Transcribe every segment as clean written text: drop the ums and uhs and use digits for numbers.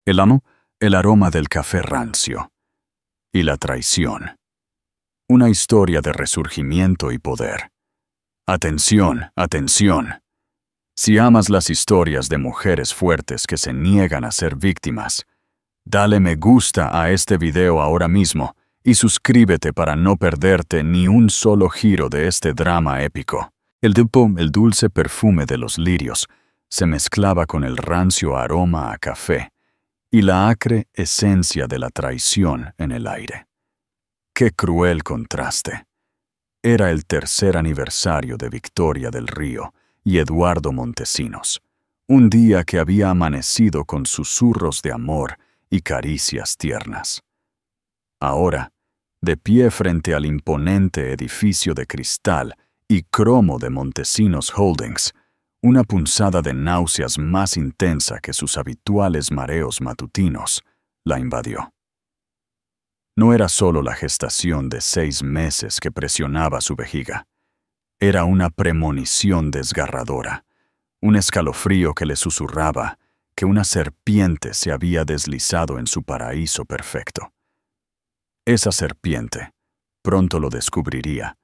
El amo, el aroma del café rancio. Y la traición. Una historia de resurgimiento y poder. Atención, atención. Si amas las historias de mujeres fuertes que se niegan a ser víctimas, dale me gusta a este video ahora mismo y suscríbete para no perderte ni un solo giro de este drama épico. El dulce perfume de los lirios se mezclaba con el rancio aroma a café y la acre esencia de la traición en el aire. ¡Qué cruel contraste! Era el tercer aniversario de Victoria del Río y Eduardo Montesinos, un día que había amanecido con susurros de amor y caricias tiernas. Ahora, de pie frente al imponente edificio de cristal y cromo de Montesinos Holdings, una punzada de náuseas más intensa que sus habituales mareos matutinos la invadió. No era solo la gestación de 6 meses que presionaba su vejiga. Era una premonición desgarradora, un escalofrío que le susurraba que una serpiente se había deslizado en su paraíso perfecto. Esa serpiente, pronto lo descubriría,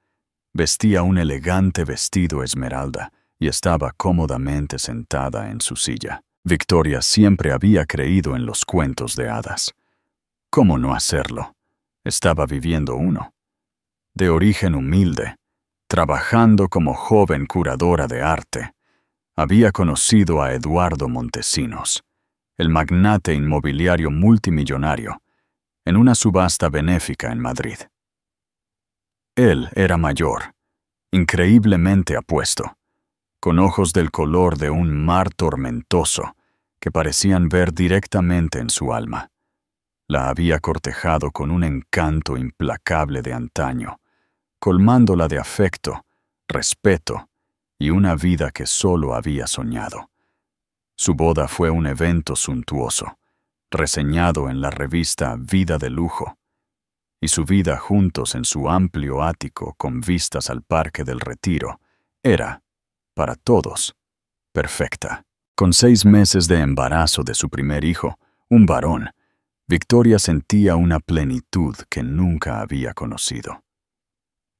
vestía un elegante vestido esmeralda y estaba cómodamente sentada en su silla. Victoria siempre había creído en los cuentos de hadas. ¿Cómo no hacerlo? Estaba viviendo uno. De origen humilde, trabajando como joven curadora de arte, había conocido a Eduardo Montesinos, el magnate inmobiliario multimillonario, en una subasta benéfica en Madrid. Él era mayor, increíblemente apuesto, con ojos del color de un mar tormentoso que parecían ver directamente en su alma. La había cortejado con un encanto implacable de antaño, colmándola de afecto, respeto y una vida que solo había soñado. Su boda fue un evento suntuoso, reseñado en la revista Vida de Lujo, y su vida juntos en su amplio ático con vistas al Parque del Retiro era, para todos, perfecta. Con 6 meses de embarazo de su primer hijo, un varón, Victoria sentía una plenitud que nunca había conocido.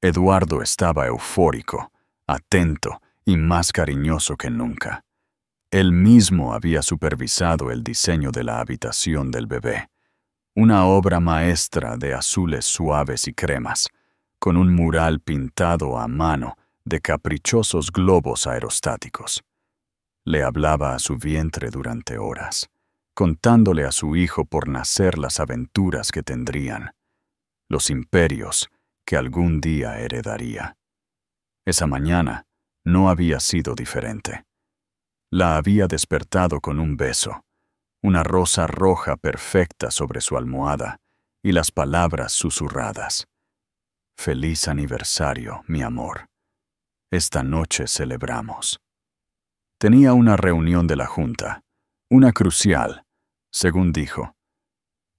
Eduardo estaba eufórico, atento y más cariñoso que nunca. Él mismo había supervisado el diseño de la habitación del bebé, una obra maestra de azules suaves y cremas, con un mural pintado a mano de caprichosos globos aerostáticos. Le hablaba a su vientre durante horas, contándole a su hijo por nacer las aventuras que tendrían, los imperios que algún día heredaría. Esa mañana no había sido diferente. La había despertado con un beso, una rosa roja perfecta sobre su almohada y las palabras susurradas. «Feliz aniversario, mi amor. Esta noche celebramos». Tenía una reunión de la Junta, una crucial, según dijo,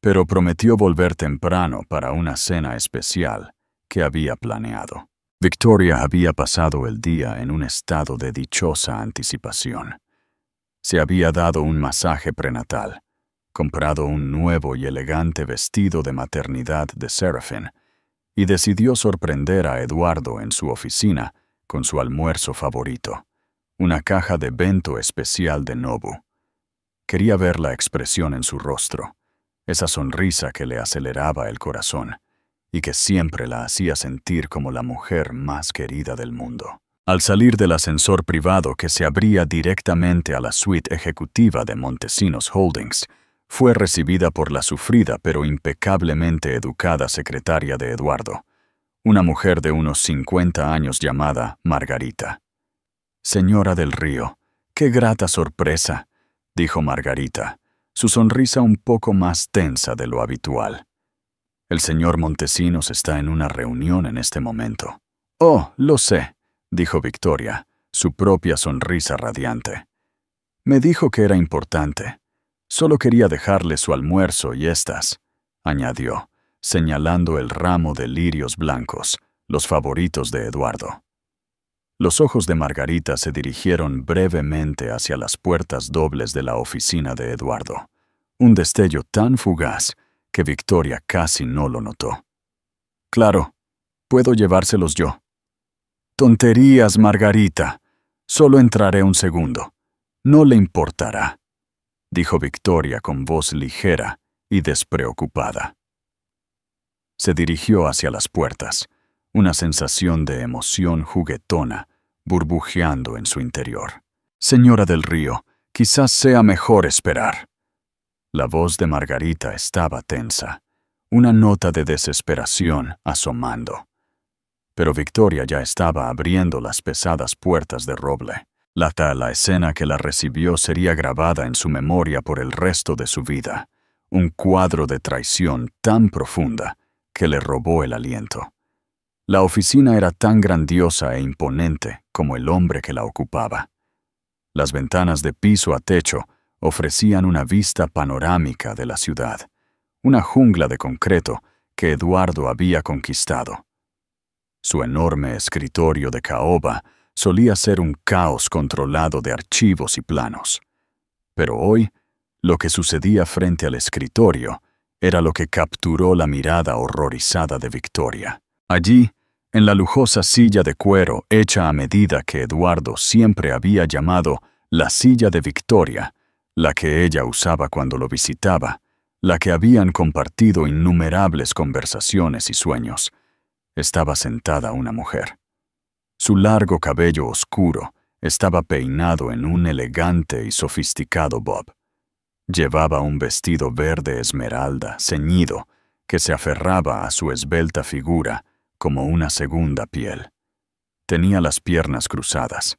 pero prometió volver temprano para una cena especial que había planeado. Victoria había pasado el día en un estado de dichosa anticipación. Se había dado un masaje prenatal, comprado un nuevo y elegante vestido de maternidad de Seraphine, y decidió sorprender a Eduardo en su oficina con su almuerzo favorito, una caja de bento especial de Nobu. Quería ver la expresión en su rostro, esa sonrisa que le aceleraba el corazón y que siempre la hacía sentir como la mujer más querida del mundo. Al salir del ascensor privado que se abría directamente a la suite ejecutiva de Montesinos Holdings, fue recibida por la sufrida pero impecablemente educada secretaria de Eduardo, una mujer de unos 50 años llamada Margarita. «Señora del Río, qué grata sorpresa», dijo Margarita, su sonrisa un poco más tensa de lo habitual. «El señor Montesinos está en una reunión en este momento». «Oh, lo sé», dijo Victoria, su propia sonrisa radiante. «Me dijo que era importante. Solo quería dejarle su almuerzo y estas», añadió, señalando el ramo de lirios blancos, los favoritos de Eduardo. Los ojos de Margarita se dirigieron brevemente hacia las puertas dobles de la oficina de Eduardo, Un destello tan fugaz que Victoria casi no lo notó. «Claro, puedo llevárselos yo». «Tonterías, Margarita. Solo entraré un segundo. No le importará», dijo Victoria con voz ligera y despreocupada. Se dirigió hacia las puertas, una sensación de emoción juguetona burbujeando en su interior. «Señora del Río, quizás sea mejor esperar». La voz de Margarita estaba tensa, una nota de desesperación asomando. Pero Victoria ya estaba abriendo las pesadas puertas de roble. La escena que la recibió sería grabada en su memoria por el resto de su vida, un cuadro de traición tan profunda que le robó el aliento. La oficina era tan grandiosa e imponente como el hombre que la ocupaba. Las ventanas de piso a techo ofrecían una vista panorámica de la ciudad, una jungla de concreto que Eduardo había conquistado. Su enorme escritorio de caoba solía ser un caos controlado de archivos y planos. Pero hoy, lo que sucedía frente al escritorio era lo que capturó la mirada horrorizada de Victoria. Allí, en la lujosa silla de cuero hecha a medida que Eduardo siempre había llamado la silla de Victoria, la que ella usaba cuando lo visitaba, la que habían compartido innumerables conversaciones y sueños, estaba sentada una mujer. Su largo cabello oscuro estaba peinado en un elegante y sofisticado bob. Llevaba un vestido verde esmeralda ceñido que se aferraba a su esbelta figura como una segunda piel. Tenía las piernas cruzadas,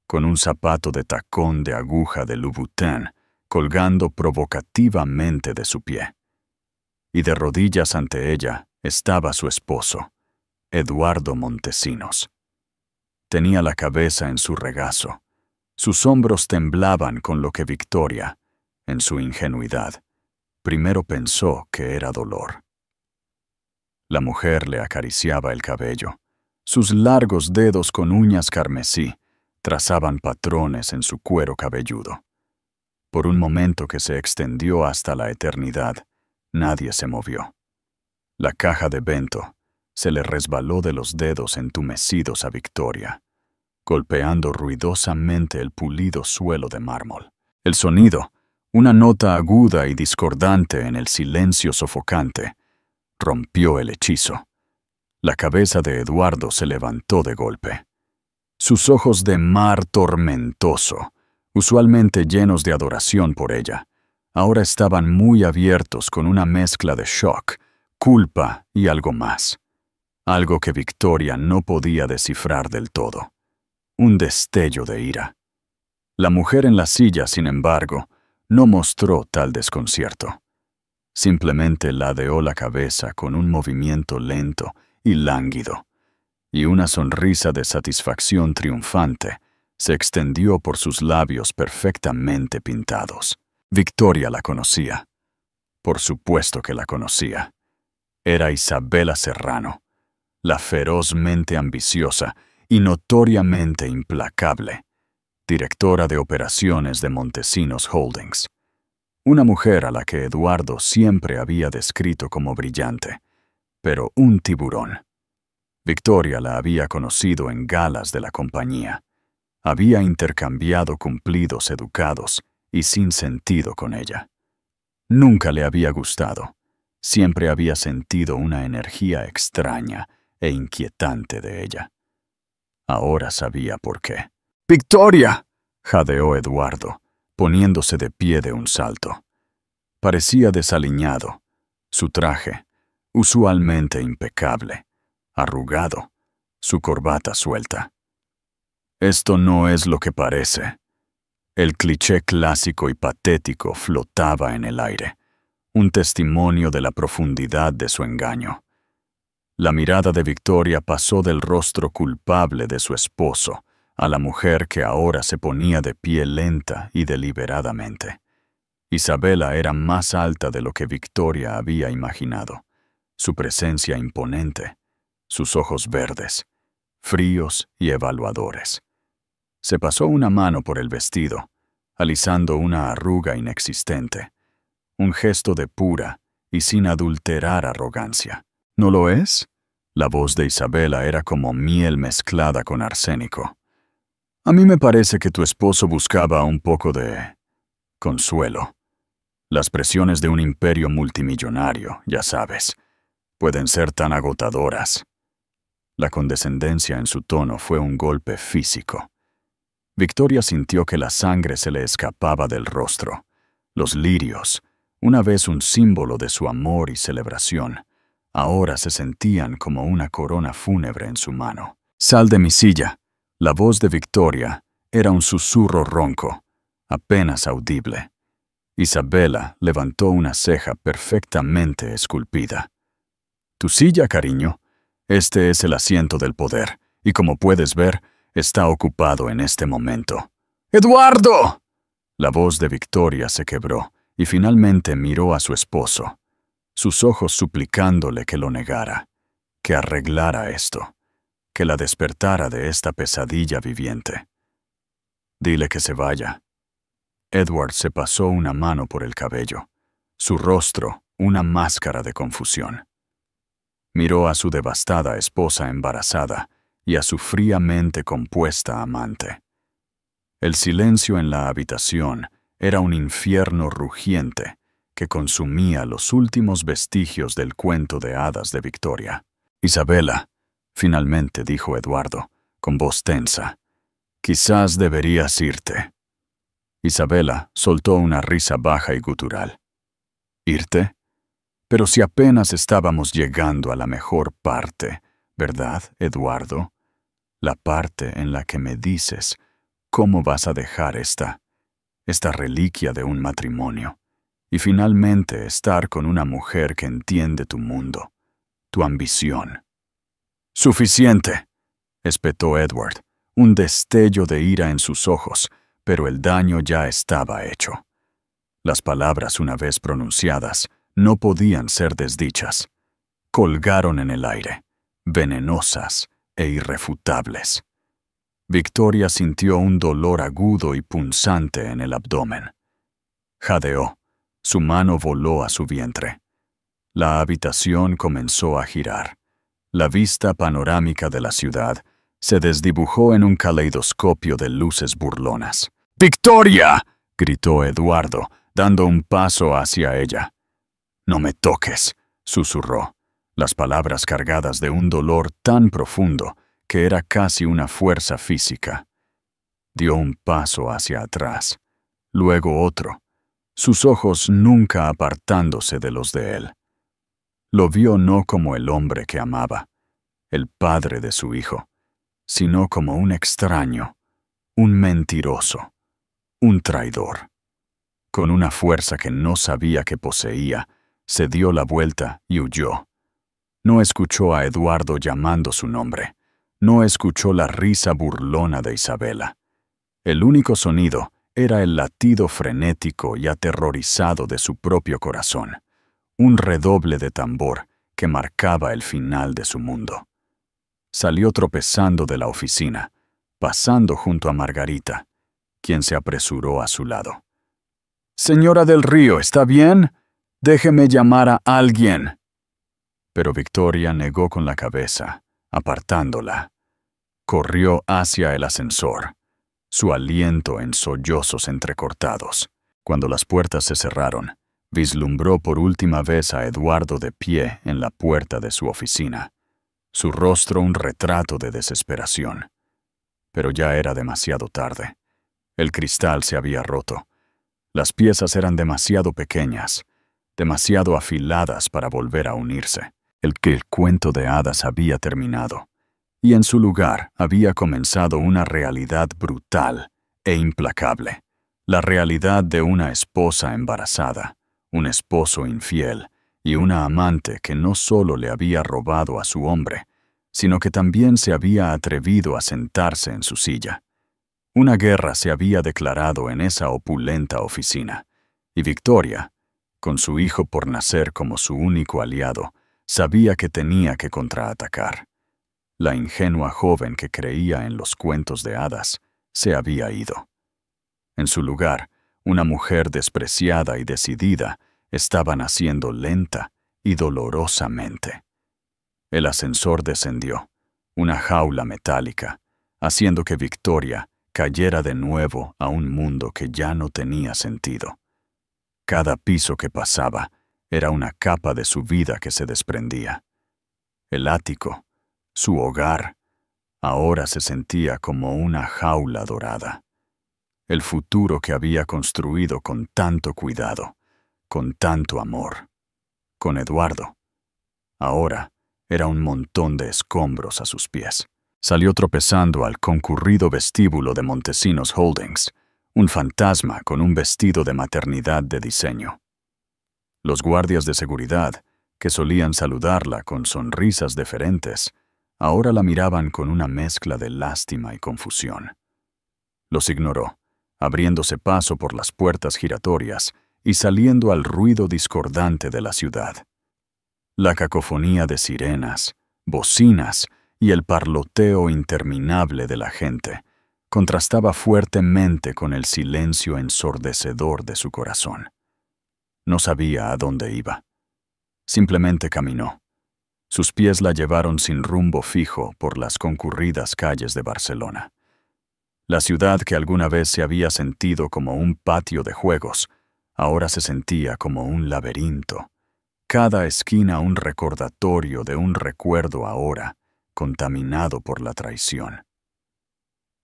con un zapato de tacón de aguja de Louboutin colgando provocativamente de su pie. Y de rodillas ante ella estaba su esposo, Eduardo Montesinos. Tenía la cabeza en su regazo. Sus hombros temblaban con lo que Victoria, en su ingenuidad, primero pensó que era dolor. La mujer le acariciaba el cabello. Sus largos dedos con uñas carmesí trazaban patrones en su cuero cabelludo. Por un momento que se extendió hasta la eternidad, nadie se movió. La caja de bento se le resbaló de los dedos entumecidos a Victoria, golpeando ruidosamente el pulido suelo de mármol. El sonido, una nota aguda y discordante en el silencio sofocante, rompió el hechizo. La cabeza de Eduardo se levantó de golpe. Sus ojos de mar tormentoso, usualmente llenos de adoración por ella, ahora estaban muy abiertos con una mezcla de shock, culpa y algo más. Algo que Victoria no podía descifrar del todo. Un destello de ira. La mujer en la silla, sin embargo, no mostró tal desconcierto. Simplemente ladeó la cabeza con un movimiento lento y lánguido, y una sonrisa de satisfacción triunfante se extendió por sus labios perfectamente pintados. Victoria la conocía. Por supuesto que la conocía. Era Isabela Serrano, la ferozmente ambiciosa y notoriamente implacable, directora de operaciones de Montesinos Holdings. Una mujer a la que Eduardo siempre había descrito como brillante, pero un tiburón. Victoria la había conocido en galas de la compañía. Había intercambiado cumplidos educados y sin sentido con ella. Nunca le había gustado. Siempre había sentido una energía extraña e inquietante de ella. Ahora sabía por qué. «¡Victoria!», jadeó Eduardo, poniéndose de pie de un salto. Parecía desaliñado. Su traje, usualmente impecable, arrugado, su corbata suelta. «Esto no es lo que parece». El cliché clásico y patético flotaba en el aire, un testimonio de la profundidad de su engaño. La mirada de Victoria pasó del rostro culpable de su esposo a la mujer que ahora se ponía de pie lenta y deliberadamente. Isabela era más alta de lo que Victoria había imaginado. Su presencia imponente, sus ojos verdes, fríos y evaluadores. Se pasó una mano por el vestido, alisando una arruga inexistente, un gesto de pura y sin adulterar arrogancia. ¿No lo es? La voz de Isabela era como miel mezclada con arsénico. A mí me parece que tu esposo buscaba un poco de consuelo. Las presiones de un imperio multimillonario, ya sabes, pueden ser tan agotadoras. La condescendencia en su tono fue un golpe físico. Victoria sintió que la sangre se le escapaba del rostro. Los lirios, una vez un símbolo de su amor y celebración, ahora se sentían como una corona fúnebre en su mano. «Sal de mi silla». La voz de Victoria era un susurro ronco, apenas audible. Isabela levantó una ceja perfectamente esculpida. «¿Tu silla, cariño? Este es el asiento del poder, y como puedes ver, está ocupado en este momento». «¡Eduardo!». La voz de Victoria se quebró y finalmente miró a su esposo, sus ojos suplicándole que lo negara, que arreglara esto, que la despertara de esta pesadilla viviente. «Dile que se vaya». Edward se pasó una mano por el cabello, su rostro una máscara de confusión. Miró a su devastada esposa embarazada y a su fríamente compuesta amante. El silencio en la habitación era un infierno rugiente que consumía los últimos vestigios del cuento de hadas de Victoria. «Isabela», finalmente dijo Eduardo, con voz tensa, «quizás deberías irte». Isabela soltó una risa baja y gutural. «¿Irte? Pero si apenas estábamos llegando a la mejor parte, ¿verdad, Eduardo? La parte en la que me dices cómo vas a dejar esta reliquia de un matrimonio, y finalmente estar con una mujer que entiende tu mundo, tu ambición». «Suficiente», espetó Edward, un destello de ira en sus ojos, pero el daño ya estaba hecho. Las palabras, una vez pronunciadas, no podían ser desdichas. Colgaron en el aire, venenosas e irrefutables. Victoria sintió un dolor agudo y punzante en el abdomen. Jadeó. Su mano voló a su vientre. La habitación comenzó a girar. La vista panorámica de la ciudad se desdibujó en un caleidoscopio de luces burlonas. «¡Victoria!», gritó Eduardo, dando un paso hacia ella. «No me toques», susurró, las palabras cargadas de un dolor tan profundo que era casi una fuerza física. Dio un paso hacia atrás, luego otro, sus ojos nunca apartándose de los de él. Lo vio no como el hombre que amaba, el padre de su hijo, sino como un extraño, un mentiroso, un traidor. Con una fuerza que no sabía que poseía, se dio la vuelta y huyó. No escuchó a Eduardo llamando su nombre. No escuchó la risa burlona de Isabela. El único sonido era el latido frenético y aterrorizado de su propio corazón, un redoble de tambor que marcaba el final de su mundo. Salió tropezando de la oficina, pasando junto a Margarita, quien se apresuró a su lado. «Señora del Río, ¿está bien? Déjeme llamar a alguien». Pero Victoria negó con la cabeza, apartándola. Corrió hacia el ascensor, su aliento en sollozos entrecortados. Cuando las puertas se cerraron, vislumbró por última vez a Eduardo de pie en la puerta de su oficina, su rostro un retrato de desesperación. Pero ya era demasiado tarde. El cristal se había roto. Las piezas eran demasiado pequeñas, demasiado afiladas para volver a unirse. El cuento de hadas había terminado, y en su lugar había comenzado una realidad brutal e implacable, la realidad de una esposa embarazada, un esposo infiel y una amante que no solo le había robado a su hombre, sino que también se había atrevido a sentarse en su silla. Una guerra se había declarado en esa opulenta oficina, y Victoria, con su hijo por nacer como su único aliado, sabía que tenía que contraatacar. La ingenua joven que creía en los cuentos de hadas se había ido. En su lugar, una mujer despreciada y decidida estaba naciendo lenta y dolorosamente. El ascensor descendió, una jaula metálica, haciendo que Victoria cayera de nuevo a un mundo que ya no tenía sentido. Cada piso que pasaba era una capa de su vida que se desprendía. El ático, su hogar, ahora se sentía como una jaula dorada. El futuro que había construido con tanto cuidado, con tanto amor, con Eduardo, ahora era un montón de escombros a sus pies. Salió tropezando al concurrido vestíbulo de Montesinos Holdings, un fantasma con un vestido de maternidad de diseño. Los guardias de seguridad, que solían saludarla con sonrisas deferentes, ahora la miraban con una mezcla de lástima y confusión. Los ignoró, abriéndose paso por las puertas giratorias y saliendo al ruido discordante de la ciudad. La cacofonía de sirenas, bocinas y el parloteo interminable de la gente contrastaba fuertemente con el silencio ensordecedor de su corazón. No sabía a dónde iba. Simplemente caminó. Sus pies la llevaron sin rumbo fijo por las concurridas calles de Barcelona. La ciudad que alguna vez se había sentido como un patio de juegos, ahora se sentía como un laberinto. Cada esquina un recordatorio de un recuerdo ahora, contaminado por la traición.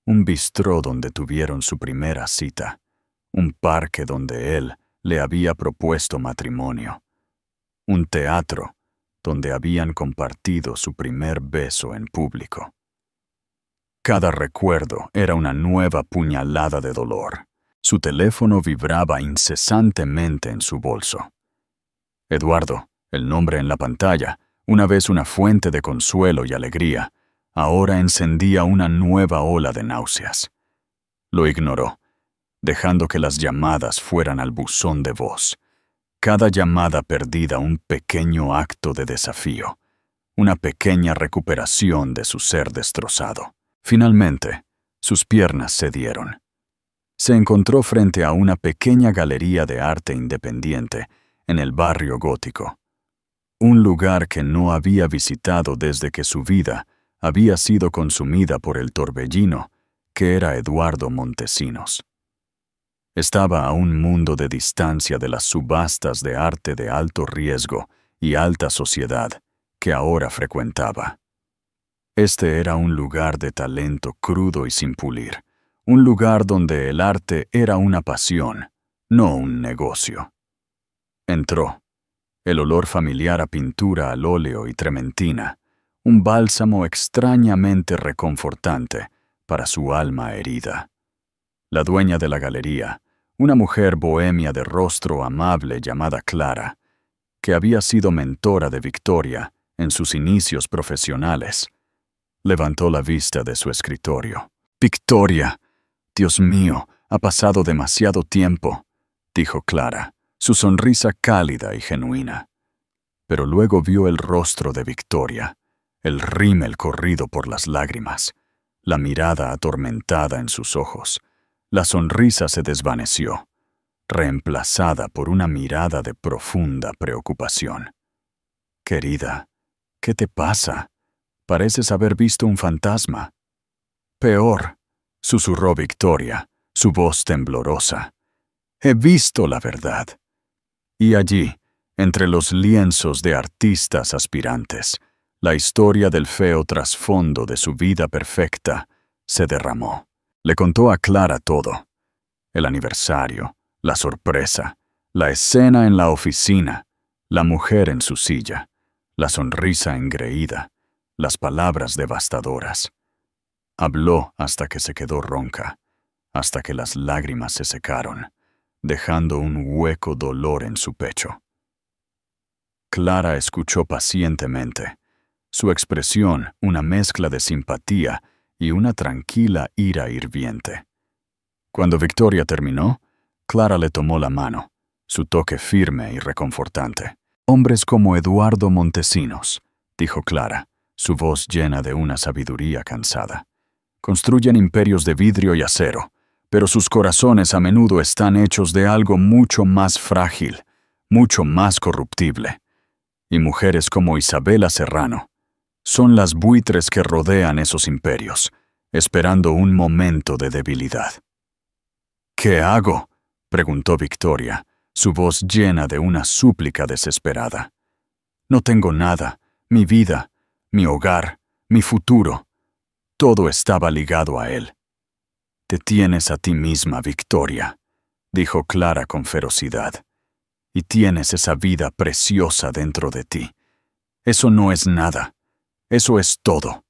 Un bistró donde tuvieron su primera cita, un parque donde él le había propuesto matrimonio, un teatro donde habían compartido su primer beso en público. Cada recuerdo era una nueva puñalada de dolor. Su teléfono vibraba incesantemente en su bolso. Eduardo, el nombre en la pantalla, una vez una fuente de consuelo y alegría, ahora encendía una nueva ola de náuseas. Lo ignoró, dejando que las llamadas fueran al buzón de voz. Cada llamada perdida un pequeño acto de desafío, una pequeña recuperación de su ser destrozado. Finalmente, sus piernas cedieron. Se encontró frente a una pequeña galería de arte independiente en el barrio gótico. Un lugar que no había visitado desde que su vida había sido consumida por el torbellino que era Eduardo Montesinos. Estaba a un mundo de distancia de las subastas de arte de alto riesgo y alta sociedad que ahora frecuentaba. Este era un lugar de talento crudo y sin pulir, un lugar donde el arte era una pasión, no un negocio. Entró. El olor familiar a pintura al óleo y trementina, un bálsamo extrañamente reconfortante para su alma herida. La dueña de la galería, una mujer bohemia de rostro amable llamada Clara, que había sido mentora de Victoria en sus inicios profesionales, levantó la vista de su escritorio. «Victoria, Dios mío, ha pasado demasiado tiempo», dijo Clara, su sonrisa cálida y genuina. Pero luego vio el rostro de Victoria, el rímel corrido por las lágrimas, la mirada atormentada en sus ojos. La sonrisa se desvaneció, reemplazada por una mirada de profunda preocupación. «Querida, ¿qué te pasa? Pareces haber visto un fantasma». «Peor», susurró Victoria, su voz temblorosa. «He visto la verdad». Y allí, entre los lienzos de artistas aspirantes, la historia del feo trasfondo de su vida perfecta se derramó. Le contó a Clara todo. El aniversario, la sorpresa, la escena en la oficina, la mujer en su silla, la sonrisa engreída, las palabras devastadoras. Habló hasta que se quedó ronca, hasta que las lágrimas se secaron, dejando un hueco dolor en su pecho. Clara escuchó pacientemente, su expresión una mezcla de simpatía y una tranquila ira hirviente. Cuando Victoria terminó, Clara le tomó la mano, su toque firme y reconfortante. «Hombres como Eduardo Montesinos», dijo Clara, su voz llena de una sabiduría cansada. «Construyen imperios de vidrio y acero, pero sus corazones a menudo están hechos de algo mucho más frágil, mucho más corruptible. Y mujeres como Isabela Serrano son las buitres que rodean esos imperios, esperando un momento de debilidad. ¿Qué hago?, preguntó Victoria, su voz llena de una súplica desesperada. No tengo nada, mi vida, mi hogar, mi futuro. Todo estaba ligado a él. Te tienes a ti misma, Victoria, dijo Clara con ferocidad. Y tienes esa vida preciosa dentro de ti. Eso no es nada. Eso es todo.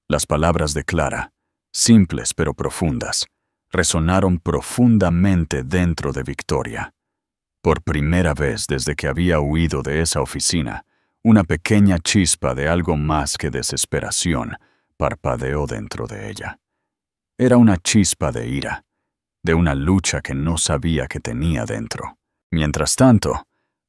Las palabras de Clara, simples pero profundas, resonaron profundamente dentro de Victoria. Por primera vez desde que había huido de esa oficina, una pequeña chispa de algo más que desesperación parpadeó dentro de ella. Era una chispa de ira, de una lucha que no sabía que tenía dentro. Mientras tanto,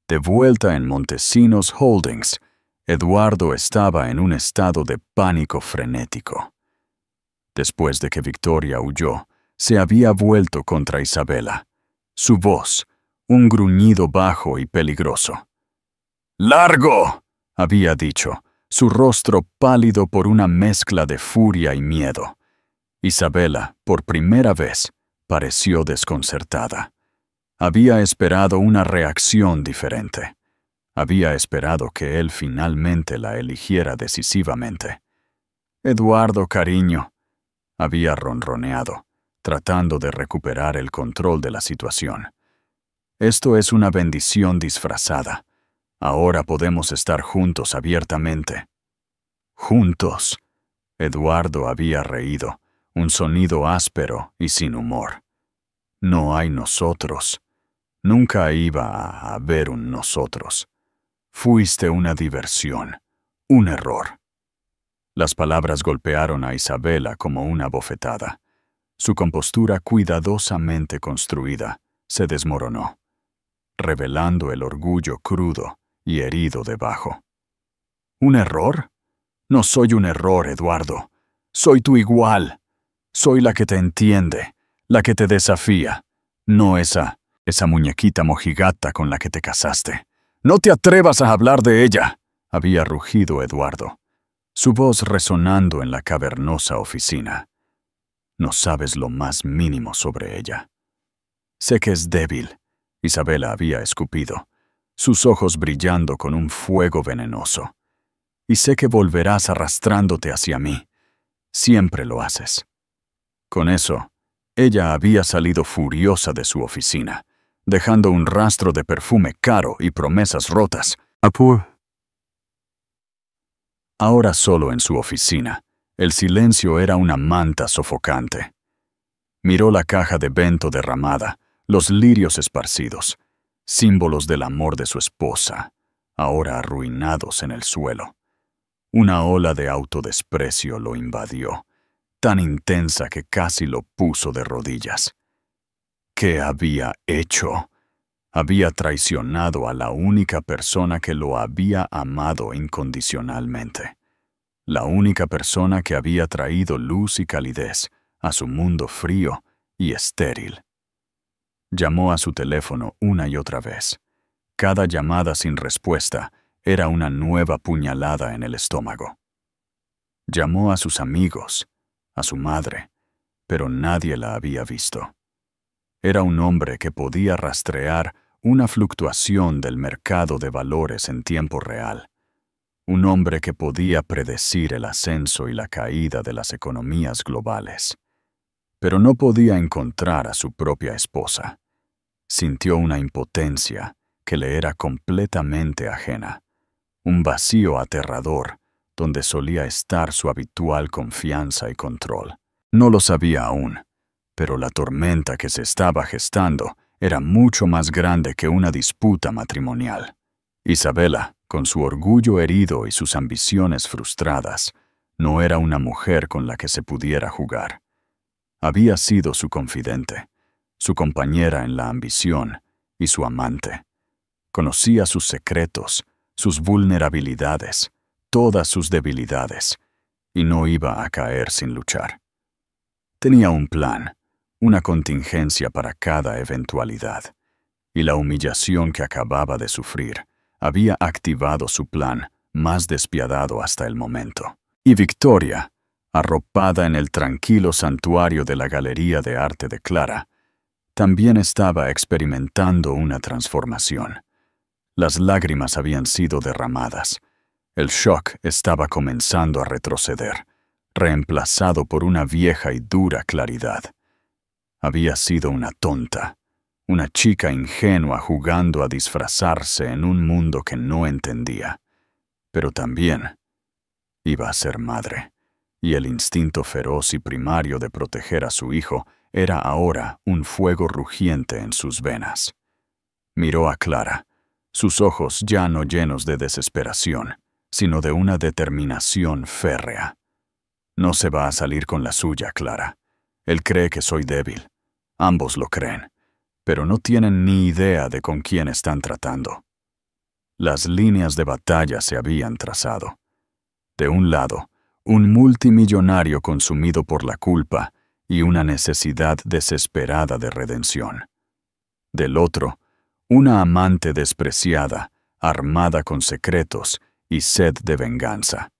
de vuelta en Montesinos Holdings, Eduardo estaba en un estado de pánico frenético. Después de que Victoria huyó, se había vuelto contra Isabela. Su voz, un gruñido bajo y peligroso. ¡Largo!, había dicho, su rostro pálido por una mezcla de furia y miedo. Isabela, por primera vez, pareció desconcertada. Había esperado una reacción diferente. Había esperado que él finalmente la eligiera decisivamente. «Eduardo, cariño», había ronroneado, tratando de recuperar el control de la situación. «Esto es una bendición disfrazada. Ahora podemos estar juntos abiertamente». «Juntos», Eduardo había reído, un sonido áspero y sin humor. «No hay nosotros. Nunca iba a haber un nosotros. Fuiste una diversión, un error». Las palabras golpearon a Isabela como una bofetada. Su compostura cuidadosamente construida se desmoronó, revelando el orgullo crudo y herido debajo. ¿Un error? No soy un error, Eduardo. Soy tu igual. Soy la que te entiende, la que te desafía, no esa muñequita mojigata con la que te casaste. «No te atrevas a hablar de ella», había rugido Eduardo, su voz resonando en la cavernosa oficina. «No sabes lo más mínimo sobre ella». «Sé que es débil», Isabela había escupido, sus ojos brillando con un fuego venenoso. «Y sé que volverás arrastrándote hacia mí. Siempre lo haces». Con eso, ella había salido furiosa de su oficina, dejando un rastro de perfume caro y promesas rotas. Ahora solo en su oficina, el silencio era una manta sofocante. Miró la caja de bento derramada, los lirios esparcidos, símbolos del amor de su esposa, ahora arruinados en el suelo. Una ola de autodesprecio lo invadió, tan intensa que casi lo puso de rodillas. ¿Qué había hecho? Había traicionado a la única persona que lo había amado incondicionalmente. La única persona que había traído luz y calidez a su mundo frío y estéril. Llamó a su teléfono una y otra vez. Cada llamada sin respuesta era una nueva puñalada en el estómago. Llamó a sus amigos, a su madre, pero nadie la había visto. Era un hombre que podía rastrear una fluctuación del mercado de valores en tiempo real. Un hombre que podía predecir el ascenso y la caída de las economías globales. Pero no podía encontrar a su propia esposa. Sintió una impotencia que le era completamente ajena. Un vacío aterrador donde solía estar su habitual confianza y control. No lo sabía aún, pero la tormenta que se estaba gestando era mucho más grande que una disputa matrimonial. Isabela, con su orgullo herido y sus ambiciones frustradas, no era una mujer con la que se pudiera jugar. Había sido su confidente, su compañera en la ambición y su amante. Conocía sus secretos, sus vulnerabilidades, todas sus debilidades, y no iba a caer sin luchar. Tenía un plan, una contingencia para cada eventualidad, y la humillación que acababa de sufrir había activado su plan más despiadado hasta el momento. Y Victoria, arropada en el tranquilo santuario de la Galería de Arte de Clara, también estaba experimentando una transformación. Las lágrimas habían sido derramadas. El shock estaba comenzando a retroceder, reemplazado por una vieja y dura claridad. Había sido una tonta, una chica ingenua jugando a disfrazarse en un mundo que no entendía. Pero también iba a ser madre, y el instinto feroz y primario de proteger a su hijo era ahora un fuego rugiente en sus venas. Miró a Clara, sus ojos ya no llenos de desesperación, sino de una determinación férrea. No se va a salir con la suya, Clara. Él cree que soy débil. Ambos lo creen, pero no tienen ni idea de con quién están tratando. Las líneas de batalla se habían trazado. De un lado, un multimillonario consumido por la culpa y una necesidad desesperada de redención. Del otro, una amante despreciada, armada con secretos y sed de venganza.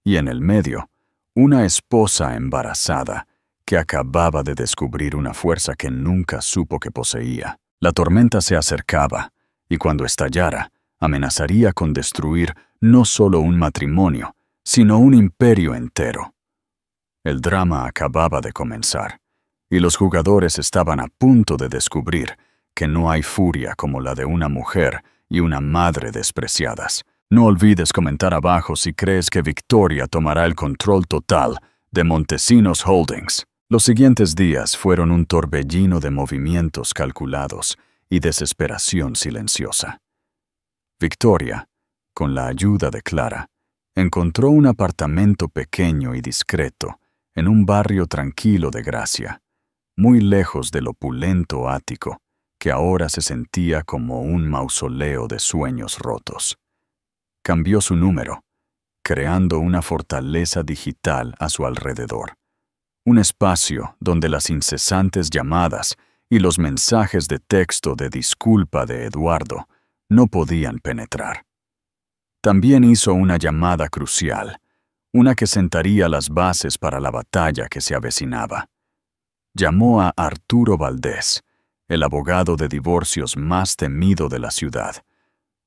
Y en el medio, una esposa embarazada que acababa de descubrir una fuerza que nunca supo que poseía. La tormenta se acercaba, y cuando estallara, amenazaría con destruir no solo un matrimonio, sino un imperio entero. El drama acababa de comenzar, y los jugadores estaban a punto de descubrir que no hay furia como la de una mujer y una madre despreciadas. No olvides comentar abajo si crees que Victoria tomará el control total de Montesinos Holdings. Los siguientes días fueron un torbellino de movimientos calculados y desesperación silenciosa. Victoria, con la ayuda de Clara, encontró un apartamento pequeño y discreto en un barrio tranquilo de Gracia, muy lejos del opulento ático, que ahora se sentía como un mausoleo de sueños rotos. Cambió su número, creando una fortaleza digital a su alrededor. Un espacio donde las incesantes llamadas y los mensajes de texto de disculpa de Eduardo no podían penetrar. También hizo una llamada crucial, una que sentaría las bases para la batalla que se avecinaba. Llamó a Arturo Valdés, el abogado de divorcios más temido de la ciudad,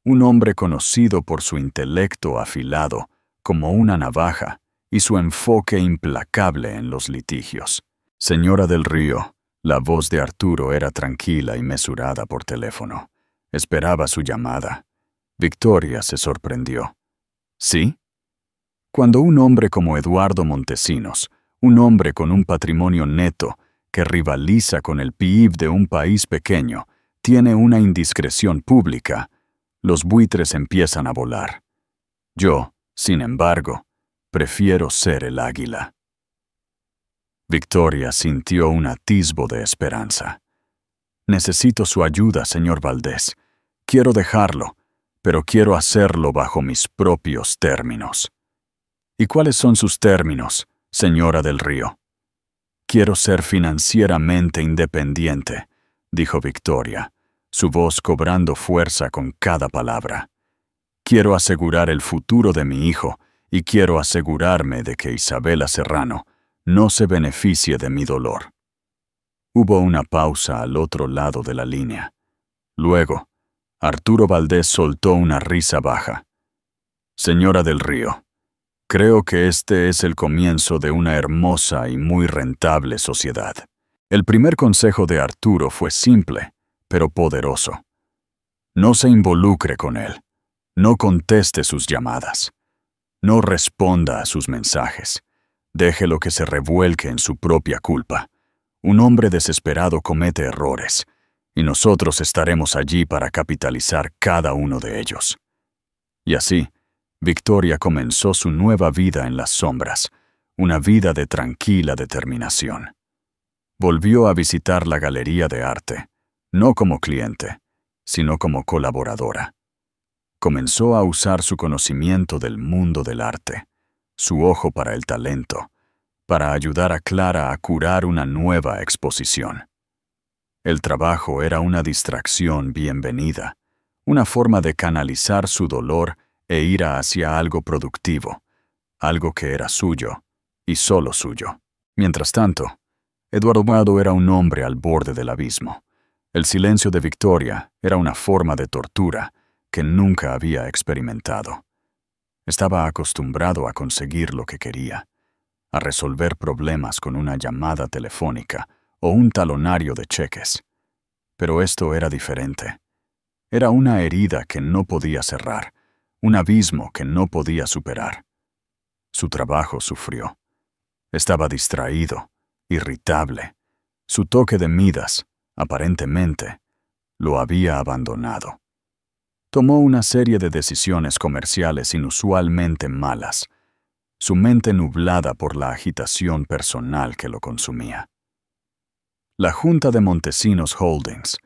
un hombre conocido por su intelecto afilado como una navaja y su enfoque implacable en los litigios. Señora del Río, la voz de Arturo era tranquila y mesurada por teléfono. Esperaba su llamada. Victoria se sorprendió. ¿Sí? Cuando un hombre como Eduardo Montesinos, un hombre con un patrimonio neto que rivaliza con el PIB de un país pequeño, tiene una indiscreción pública, los buitres empiezan a volar. Yo, sin embargo, prefiero ser el águila. Victoria sintió un atisbo de esperanza. Necesito su ayuda, señor Valdés. Quiero dejarlo, pero quiero hacerlo bajo mis propios términos. ¿Y cuáles son sus términos, señora del Río? Quiero ser financieramente independiente, dijo Victoria, su voz cobrando fuerza con cada palabra. Quiero asegurar el futuro de mi hijo y quiero asegurarme de que Isabela Serrano no se beneficie de mi dolor. Hubo una pausa al otro lado de la línea. Luego, Arturo Valdés soltó una risa baja. Señora del Río, creo que este es el comienzo de una hermosa y muy rentable sociedad. El primer consejo de Arturo fue simple, pero poderoso. No se involucre con él. No conteste sus llamadas. No responda a sus mensajes. Déjelo que se revuelque en su propia culpa. Un hombre desesperado comete errores, y nosotros estaremos allí para capitalizar cada uno de ellos. Y así, Victoria comenzó su nueva vida en las sombras, una vida de tranquila determinación. Volvió a visitar la Galería de Arte, no como cliente, sino como colaboradora. Comenzó a usar su conocimiento del mundo del arte, su ojo para el talento, para ayudar a Clara a curar una nueva exposición. El trabajo era una distracción bienvenida, una forma de canalizar su dolor e ir hacia algo productivo, algo que era suyo, y solo suyo. Mientras tanto, Eduardo era un hombre al borde del abismo. El silencio de Victoria era una forma de tortura que nunca había experimentado. Estaba acostumbrado a conseguir lo que quería, a resolver problemas con una llamada telefónica o un talonario de cheques. Pero esto era diferente. Era una herida que no podía cerrar, un abismo que no podía superar. Su trabajo sufrió. Estaba distraído, irritable. Su toque de Midas, aparentemente, lo había abandonado. Tomó una serie de decisiones comerciales inusualmente malas, su mente nublada por la agitación personal que lo consumía. La Junta de Montesinos Holdings,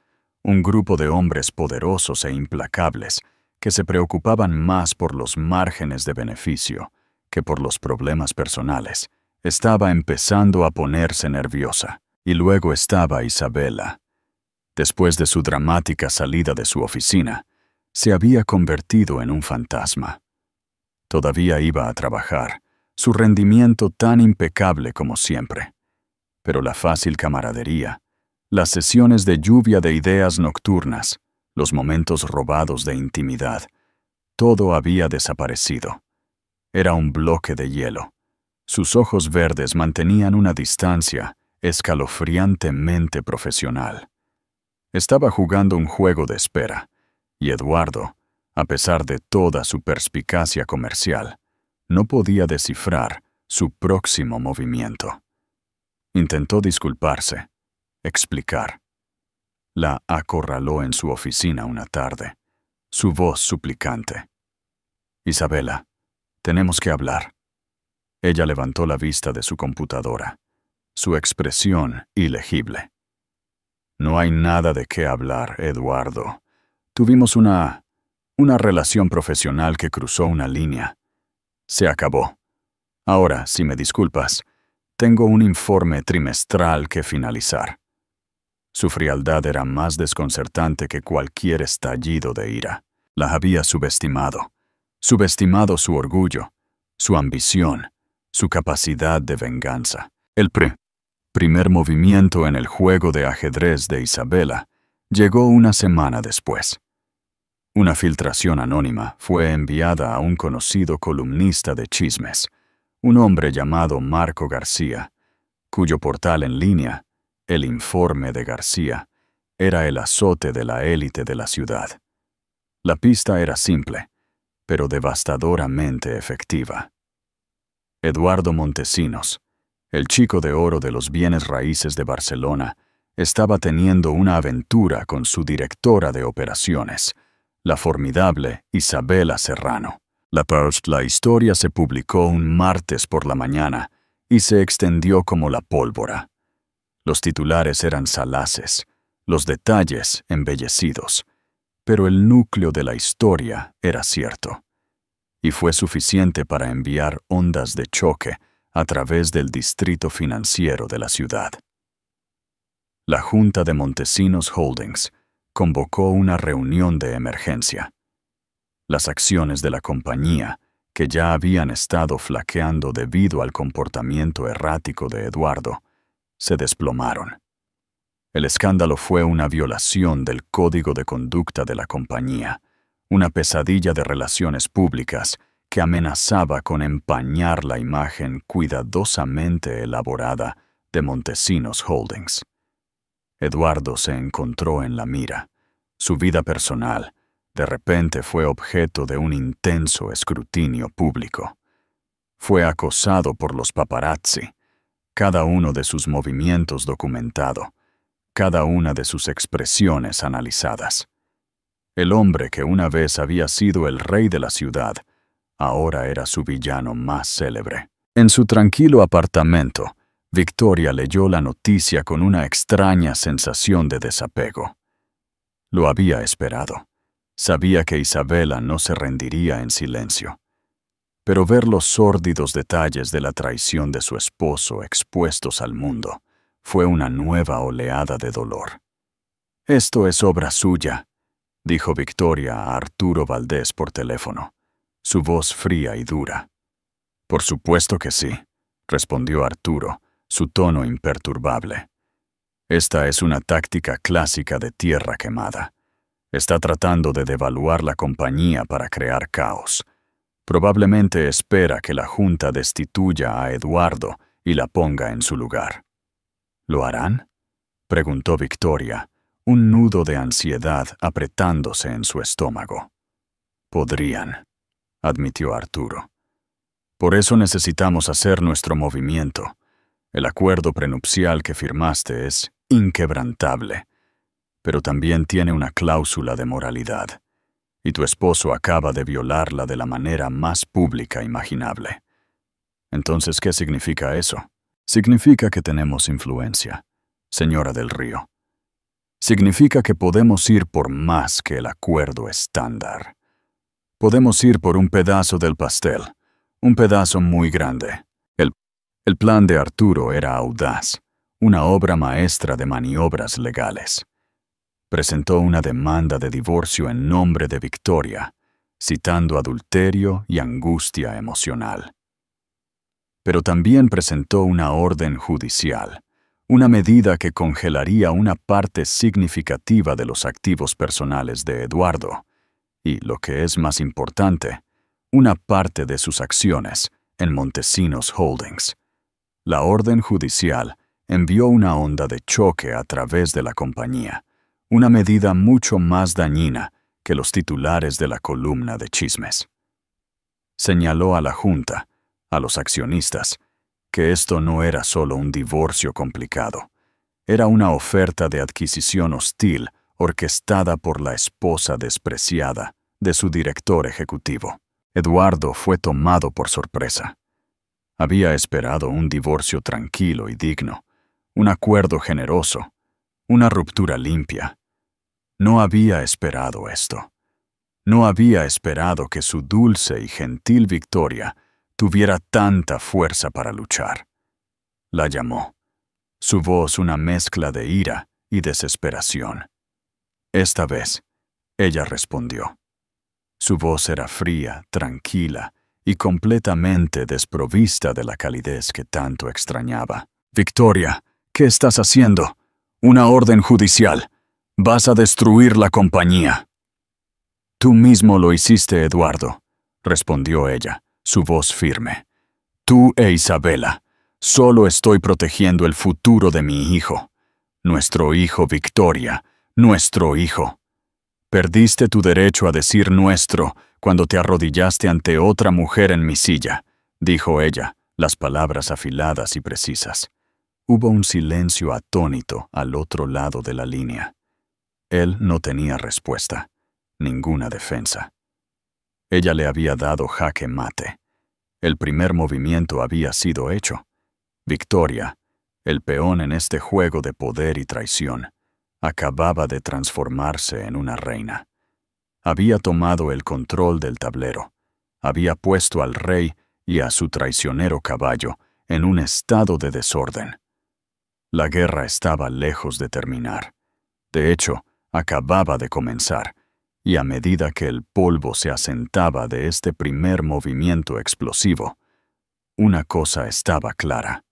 un grupo de hombres poderosos e implacables que se preocupaban más por los márgenes de beneficio que por los problemas personales, estaba empezando a ponerse nerviosa. Y luego estaba Isabela. Después de su dramática salida de su oficina, se había convertido en un fantasma. Todavía iba a trabajar, su rendimiento tan impecable como siempre. Pero la fácil camaradería, las sesiones de lluvia de ideas nocturnas, los momentos robados de intimidad, todo había desaparecido. Era un bloque de hielo. Sus ojos verdes mantenían una distancia escalofriantemente profesional. Estaba jugando un juego de espera, y Eduardo, a pesar de toda su perspicacia comercial, no podía descifrar su próximo movimiento. Intentó disculparse, explicar. La acorraló en su oficina una tarde, su voz suplicante. «Isabela, tenemos que hablar». Ella levantó la vista de su computadora, su expresión ilegible. «No hay nada de qué hablar, Eduardo. Tuvimos una relación profesional que cruzó una línea. Se acabó. Ahora, si me disculpas, tengo un informe trimestral que finalizar». Su frialdad era más desconcertante que cualquier estallido de ira. La había subestimado su orgullo, su ambición, su capacidad de venganza. El primer movimiento en el juego de ajedrez de Isabela llegó una semana después. Una filtración anónima fue enviada a un conocido columnista de chismes, un hombre llamado Marco García, cuyo portal en línea, El Informe de García, era el azote de la élite de la ciudad. La pista era simple, pero devastadoramente efectiva. Eduardo Montesinos, el chico de oro de los bienes raíces de Barcelona, estaba teniendo una aventura con su directora de operaciones, la formidable Isabela Serrano. La historia se publicó un martes por la mañana y se extendió como la pólvora. Los titulares eran salaces, los detalles embellecidos, pero el núcleo de la historia era cierto. Y fue suficiente para enviar ondas de choque a través del distrito financiero de la ciudad. La Junta de Montesinos Holdings convocó una reunión de emergencia. Las acciones de la compañía, que ya habían estado flaqueando debido al comportamiento errático de Eduardo, se desplomaron. El escándalo fue una violación del código de conducta de la compañía, una pesadilla de relaciones públicas que amenazaba con empañar la imagen cuidadosamente elaborada de Montesinos Holdings. Eduardo se encontró en la mira. Su vida personal, de repente, fue objeto de un intenso escrutinio público. Fue acosado por los paparazzi, cada uno de sus movimientos documentado, cada una de sus expresiones analizadas. El hombre que una vez había sido el rey de la ciudad, ahora era su villano más célebre. En su tranquilo apartamento, Victoria leyó la noticia con una extraña sensación de desapego. Lo había esperado. Sabía que Isabela no se rendiría en silencio. Pero ver los sórdidos detalles de la traición de su esposo expuestos al mundo fue una nueva oleada de dolor. Esto es obra suya, dijo Victoria a Arturo Valdés por teléfono, su voz fría y dura. Por supuesto que sí, respondió Arturo, su tono imperturbable. Esta es una táctica clásica de tierra quemada. Está tratando de devaluar la compañía para crear caos. Probablemente espera que la Junta destituya a Eduardo y la ponga en su lugar. ¿Lo harán?, preguntó Victoria, un nudo de ansiedad apretándose en su estómago. Podrían, admitió Arturo. Por eso necesitamos hacer nuestro movimiento. El acuerdo prenupcial que firmaste es inquebrantable, pero también tiene una cláusula de moralidad, y tu esposo acaba de violarla de la manera más pública imaginable. Entonces, ¿qué significa eso? Significa que tenemos influencia, señora del Río. Significa que podemos ir por más que el acuerdo estándar. Podemos ir por un pedazo del pastel, un pedazo muy grande. El plan de Arturo era audaz, una obra maestra de maniobras legales. Presentó una demanda de divorcio en nombre de Victoria, citando adulterio y angustia emocional. Pero también presentó una orden judicial, una medida que congelaría una parte significativa de los activos personales de Eduardo, y, lo que es más importante, una parte de sus acciones en Montesinos Holdings. La orden judicial envió una onda de choque a través de la compañía, una medida mucho más dañina que los titulares de la columna de chismes. Señaló a la Junta, a los accionistas, que esto no era solo un divorcio complicado, era una oferta de adquisición hostil orquestada por la esposa despreciada de su director ejecutivo. Eduardo fue tomado por sorpresa. Había esperado un divorcio tranquilo y digno, un acuerdo generoso, una ruptura limpia. No había esperado esto. No había esperado que su dulce y gentil Victoria tuviera tanta fuerza para luchar. La llamó, su voz una mezcla de ira y desesperación. Esta vez, ella respondió. Su voz era fría, tranquila y completamente desprovista de la calidez que tanto extrañaba. «Victoria, ¿qué estás haciendo? Una orden judicial. Vas a destruir la compañía». «Tú mismo lo hiciste, Eduardo», respondió ella, su voz firme. «Tú e Isabela. Solo estoy protegiendo el futuro de mi hijo. Nuestro hijo, Victoria. Nuestro hijo. Perdiste tu derecho a decir nuestro cuando te arrodillaste ante otra mujer en mi silla», dijo ella, las palabras afiladas y precisas. Hubo un silencio atónito al otro lado de la línea. Él no tenía respuesta, ninguna defensa. Ella le había dado jaque mate. El primer movimiento había sido hecho. Victoria, el peón en este juego de poder y traición, acababa de transformarse en una reina. Había tomado el control del tablero. Había puesto al rey y a su traicionero caballo en un estado de desorden. La guerra estaba lejos de terminar. De hecho, acababa de comenzar, y a medida que el polvo se asentaba de este primer movimiento explosivo, una cosa estaba clara.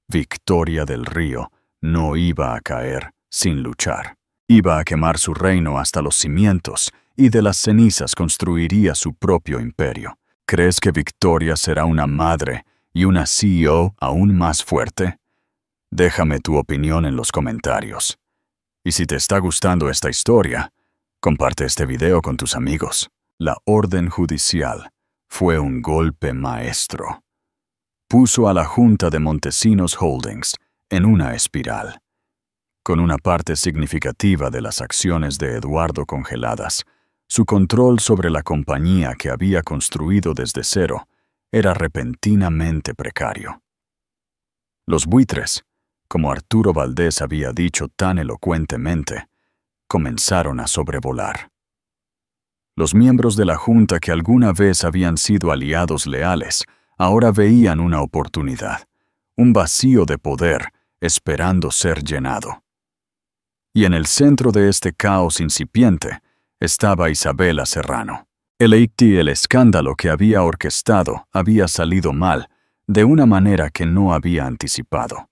Victoria del Río no iba a caer sin luchar. Iba a quemar su reino hasta los cimientos y de las cenizas construiría su propio imperio. ¿Crees que Victoria será una madre y una CEO aún más fuerte? Déjame tu opinión en los comentarios. Y si te está gustando esta historia, comparte este video con tus amigos. La orden judicial fue un golpe maestro. Puso a la Junta de Montesinos Holdings en una espiral. Con una parte significativa de las acciones de Eduardo congeladas, su control sobre la compañía que había construido desde cero era repentinamente precario. Los buitres, como Arturo Valdés había dicho tan elocuentemente, comenzaron a sobrevolar. Los miembros de la Junta que alguna vez habían sido aliados leales, ahora veían una oportunidad, un vacío de poder esperando ser llenado. Y en el centro de este caos incipiente estaba Isabela Serrano. El escándalo que había orquestado había salido mal, de una manera que no había anticipado.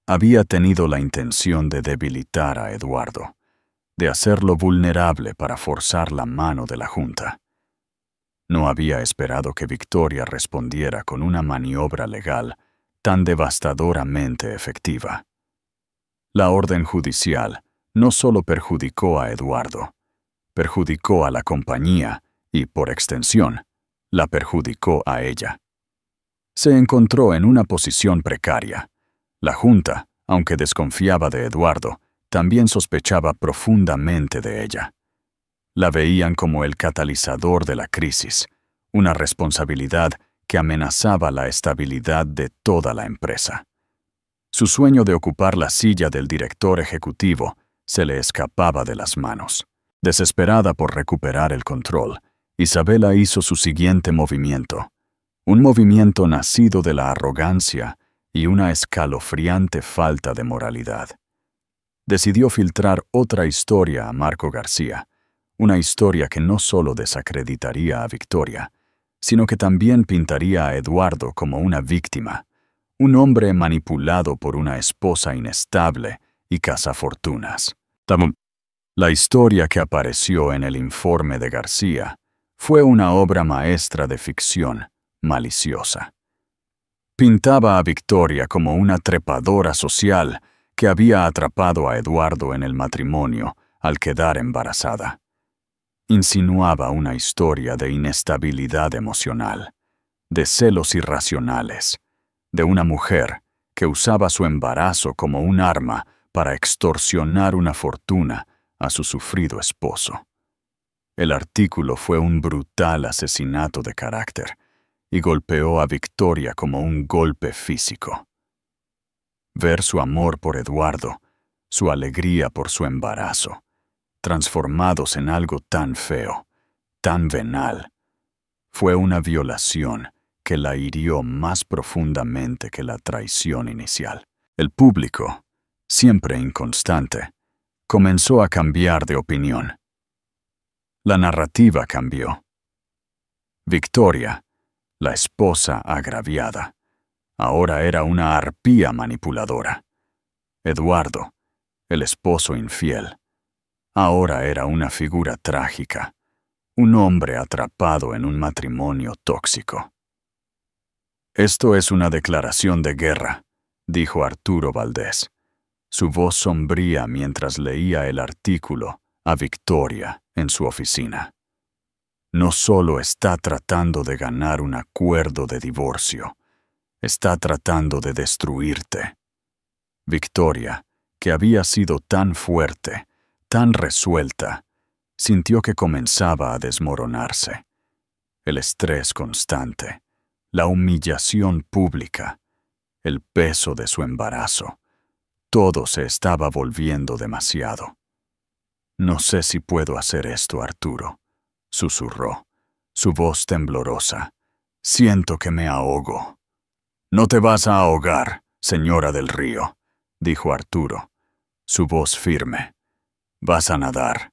Había tenido la intención de debilitar a Eduardo, de hacerlo vulnerable para forzar la mano de la Junta. No había esperado que Victoria respondiera con una maniobra legal tan devastadoramente efectiva. La orden judicial no solo perjudicó a Eduardo, perjudicó a la compañía y, por extensión, la perjudicó a ella. Se encontró en una posición precaria. La Junta, aunque desconfiaba de Eduardo, también sospechaba profundamente de ella. La veían como el catalizador de la crisis, una responsabilidad que amenazaba la estabilidad de toda la empresa. Su sueño de ocupar la silla del director ejecutivo se le escapaba de las manos. Desesperada por recuperar el control, Isabela hizo su siguiente movimiento, un movimiento nacido de la arrogancia y una escalofriante falta de moralidad. Decidió filtrar otra historia a Marco García, una historia que no solo desacreditaría a Victoria, sino que también pintaría a Eduardo como una víctima, un hombre manipulado por una esposa inestable y cazafortunas. La historia que apareció en el informe de García fue una obra maestra de ficción maliciosa. Pintaba a Victoria como una trepadora social que había atrapado a Eduardo en el matrimonio al quedar embarazada. Insinuaba una historia de inestabilidad emocional, de celos irracionales, de una mujer que usaba su embarazo como un arma para extorsionar una fortuna a su sufrido esposo. El artículo fue un brutal asesinato de carácter y golpeó a Victoria como un golpe físico. Ver su amor por Eduardo, su alegría por su embarazo, transformados en algo tan feo, tan venal, fue una violación que la hirió más profundamente que la traición inicial. El público, siempre inconstante, comenzó a cambiar de opinión. La narrativa cambió. Victoria, la esposa agraviada, ahora era una arpía manipuladora. Eduardo, el esposo infiel, ahora era una figura trágica, un hombre atrapado en un matrimonio tóxico. «Esto es una declaración de guerra», dijo Arturo Valdés, su voz sombría mientras leía el artículo a Victoria en su oficina. No solo está tratando de ganar un acuerdo de divorcio, está tratando de destruirte. Victoria, que había sido tan fuerte, tan resuelta, sintió que comenzaba a desmoronarse. El estrés constante, la humillación pública, el peso de su embarazo, todo se estaba volviendo demasiado. «No sé si puedo hacer esto, Arturo», susurró, su voz temblorosa. «Siento que me ahogo». «No te vas a ahogar, señora del Río», dijo Arturo, su voz firme. «Vas a nadar,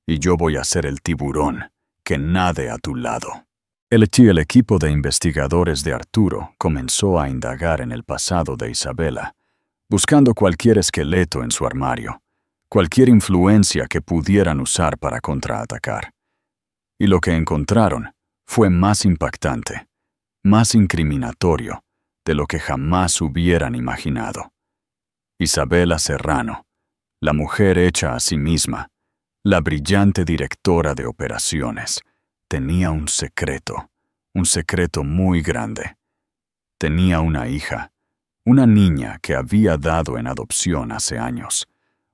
y yo voy a ser el tiburón que nade a tu lado». El equipo de investigadores de Arturo comenzó a indagar en el pasado de Isabela, buscando cualquier esqueleto en su armario, cualquier influencia que pudieran usar para contraatacar. Y lo que encontraron fue más impactante, más incriminatorio de lo que jamás hubieran imaginado. Isabela Serrano, la mujer hecha a sí misma, la brillante directora de operaciones, tenía un secreto muy grande. Tenía una hija, una niña que había dado en adopción hace años,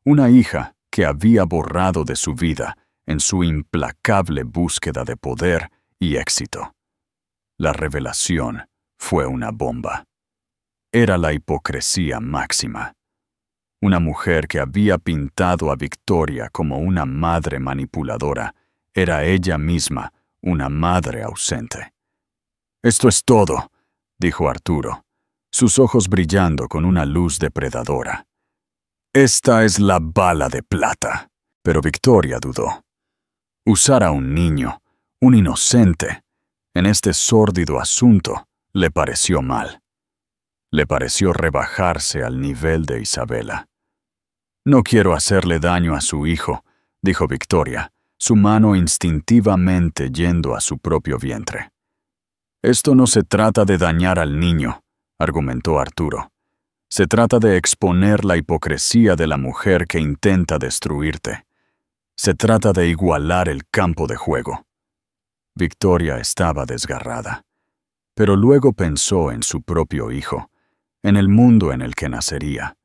una hija que había borrado de su vida en su implacable búsqueda de poder y éxito. La revelación fue una bomba. Era la hipocresía máxima. Una mujer que había pintado a Victoria como una madre manipuladora era ella misma una madre ausente. «Esto es todo», dijo Arturo, sus ojos brillando con una luz depredadora. Esta es la bala de plata. Pero Victoria dudó. Usar a un niño, un inocente, en este sórdido asunto le pareció mal. Le pareció rebajarse al nivel de Isabela. «No quiero hacerle daño a su hijo», dijo Victoria, su mano instintivamente yendo a su propio vientre. «Esto no se trata de dañar al niño», argumentó Arturo. «Se trata de exponer la hipocresía de la mujer que intenta destruirte. Se trata de igualar el campo de juego». Victoria estaba desgarrada, pero luego pensó en su propio hijo, en el mundo en el que nacería,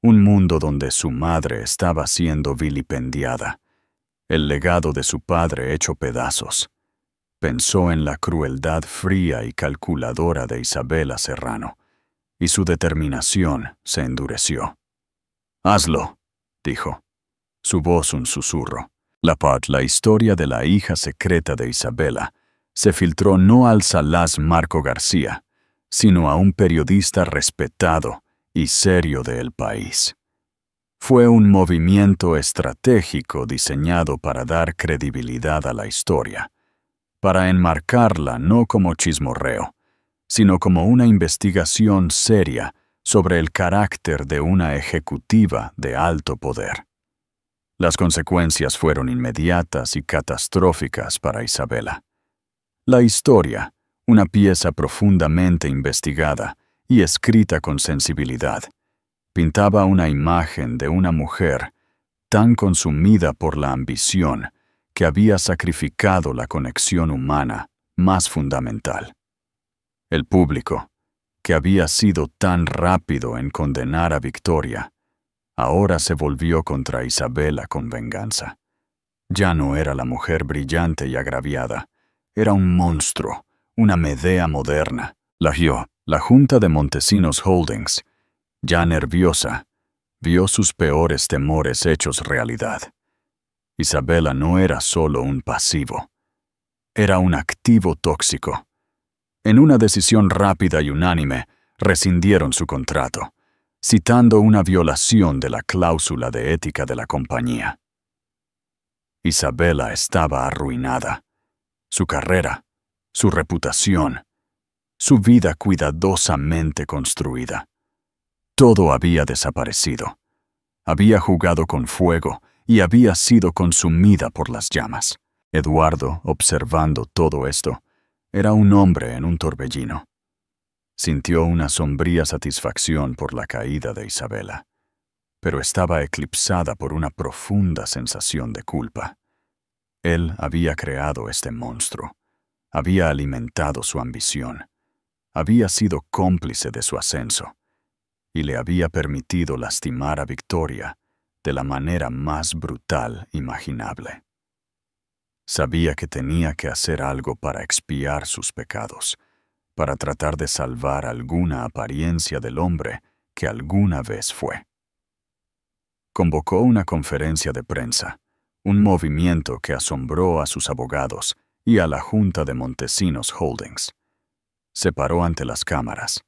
un mundo donde su madre estaba siendo vilipendiada, el legado de su padre hecho pedazos. Pensó en la crueldad fría y calculadora de Isabela Serrano, y su determinación se endureció. «Hazlo», dijo, su voz un susurro. La historia de la hija secreta de Isabela, se filtró no al salaz Marco García, sino a un periodista respetado y serio del país. Fue un movimiento estratégico diseñado para dar credibilidad a la historia, para enmarcarla no como chismorreo, sino como una investigación seria sobre el carácter de una ejecutiva de alto poder. Las consecuencias fueron inmediatas y catastróficas para Isabela. La historia, una pieza profundamente investigada y escrita con sensibilidad, pintaba una imagen de una mujer tan consumida por la ambición que había sacrificado la conexión humana más fundamental. El público, que había sido tan rápido en condenar a Victoria, ahora se volvió contra Isabela con venganza. Ya no era la mujer brillante y agraviada, era un monstruo, una Medea moderna. La Junta de Montesinos Holdings, ya nerviosa, vio sus peores temores hechos realidad. Isabela no era solo un pasivo, era un activo tóxico. En una decisión rápida y unánime, rescindieron su contrato, citando una violación de la cláusula de ética de la compañía. Isabela estaba arruinada. Su carrera, su reputación, su vida cuidadosamente construida. Todo había desaparecido. Había jugado con fuego y había sido consumida por las llamas. Eduardo, observando todo esto, era un hombre en un torbellino. Sintió una sombría satisfacción por la caída de Isabela, pero estaba eclipsada por una profunda sensación de culpa. Él había creado este monstruo, había alimentado su ambición, había sido cómplice de su ascenso, y le había permitido lastimar a Victoria de la manera más brutal imaginable. Sabía que tenía que hacer algo para expiar sus pecados, para tratar de salvar alguna apariencia del hombre que alguna vez fue. Convocó una conferencia de prensa, un movimiento que asombró a sus abogados y a la Junta de Montesinos Holdings. Se paró ante las cámaras,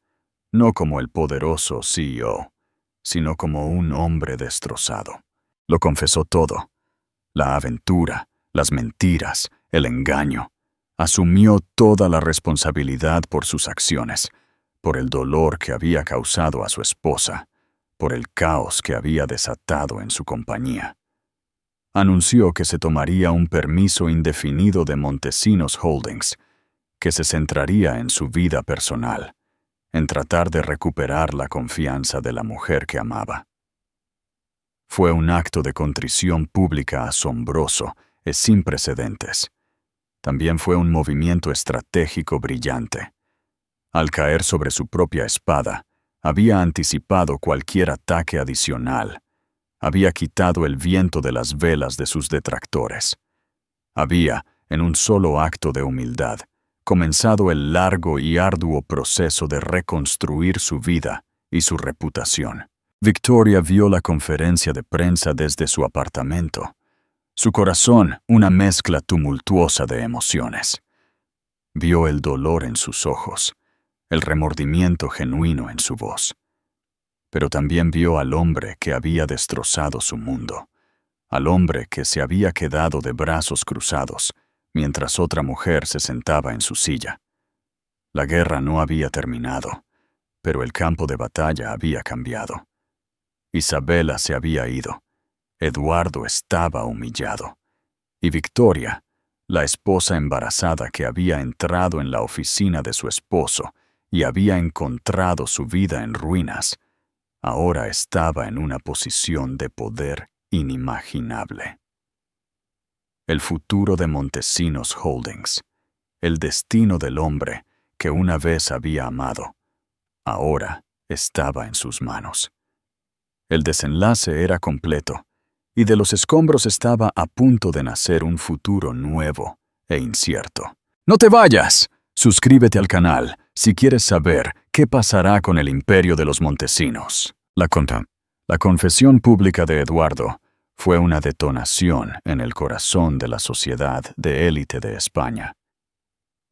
no como el poderoso CEO, sino como un hombre destrozado. Lo confesó todo: la aventura, las mentiras, el engaño. Asumió toda la responsabilidad por sus acciones, por el dolor que había causado a su esposa, por el caos que había desatado en su compañía. Anunció que se tomaría un permiso indefinido de Montesinos Holdings, que se centraría en su vida personal, en tratar de recuperar la confianza de la mujer que amaba. Fue un acto de contrición pública asombroso y sin precedentes. También fue un movimiento estratégico brillante. Al caer sobre su propia espada, había anticipado cualquier ataque adicional. Había quitado el viento de las velas de sus detractores. Había, en un solo acto de humildad, comenzado el largo y arduo proceso de reconstruir su vida y su reputación. Victoria vio la conferencia de prensa desde su apartamento. Su corazón, una mezcla tumultuosa de emociones. Vio el dolor en sus ojos, el remordimiento genuino en su voz. pero también vio al hombre que había destrozado su mundo, al hombre que se había quedado de brazos cruzados, mientras otra mujer se sentaba en su silla. La guerra no había terminado, pero el campo de batalla había cambiado. Isabela se había ido, Eduardo estaba humillado, y Victoria, la esposa embarazada que había entrado en la oficina de su esposo y había encontrado su vida en ruinas, ahora estaba en una posición de poder inimaginable. El futuro de Montesinos Holdings, el destino del hombre que una vez había amado, ahora estaba en sus manos. El desenlace era completo, y de los escombros estaba a punto de nacer un futuro nuevo e incierto. ¡No te vayas! Suscríbete al canal si quieres saber qué pasará con el imperio de los Montesinos. La confesión pública de Eduardo fue una detonación en el corazón de la sociedad de élite de España.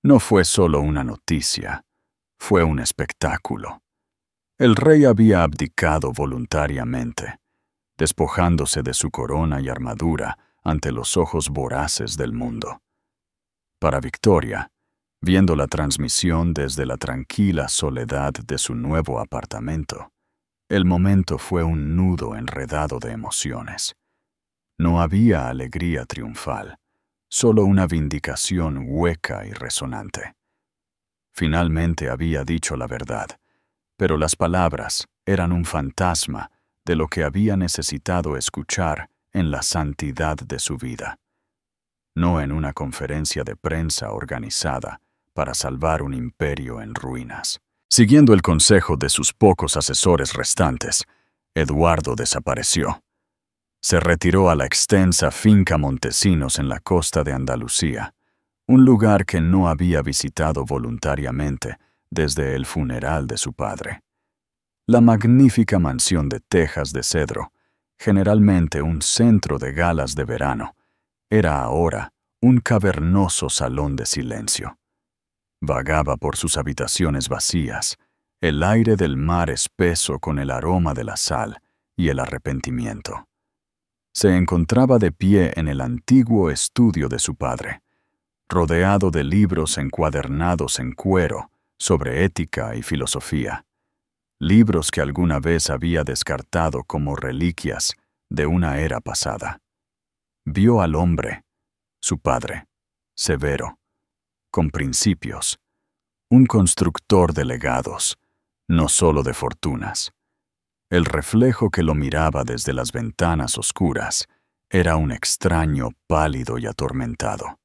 No fue solo una noticia, fue un espectáculo. El rey había abdicado voluntariamente, despojándose de su corona y armadura ante los ojos voraces del mundo. Para Victoria, viendo la transmisión desde la tranquila soledad de su nuevo apartamento, el momento fue un nudo enredado de emociones. No había alegría triunfal, solo una vindicación hueca y resonante. Finalmente había dicho la verdad, pero las palabras eran un fantasma de lo que había necesitado escuchar en la santidad de su vida, no en una conferencia de prensa organizada para salvar un imperio en ruinas. Siguiendo el consejo de sus pocos asesores restantes, Eduardo desapareció. Se retiró a la extensa finca Montesinos en la costa de Andalucía, un lugar que no había visitado voluntariamente desde el funeral de su padre. La magnífica mansión de tejas de cedro, generalmente un centro de galas de verano, era ahora un cavernoso salón de silencio. Vagaba por sus habitaciones vacías, el aire del mar espeso con el aroma de la sal y el arrepentimiento. Se encontraba de pie en el antiguo estudio de su padre, rodeado de libros encuadernados en cuero sobre ética y filosofía. Libros que alguna vez había descartado como reliquias de una era pasada. Vio al hombre, su padre, severo, con principios, un constructor de legados, no solo de fortunas. El reflejo que lo miraba desde las ventanas oscuras era un extraño pálido y atormentado.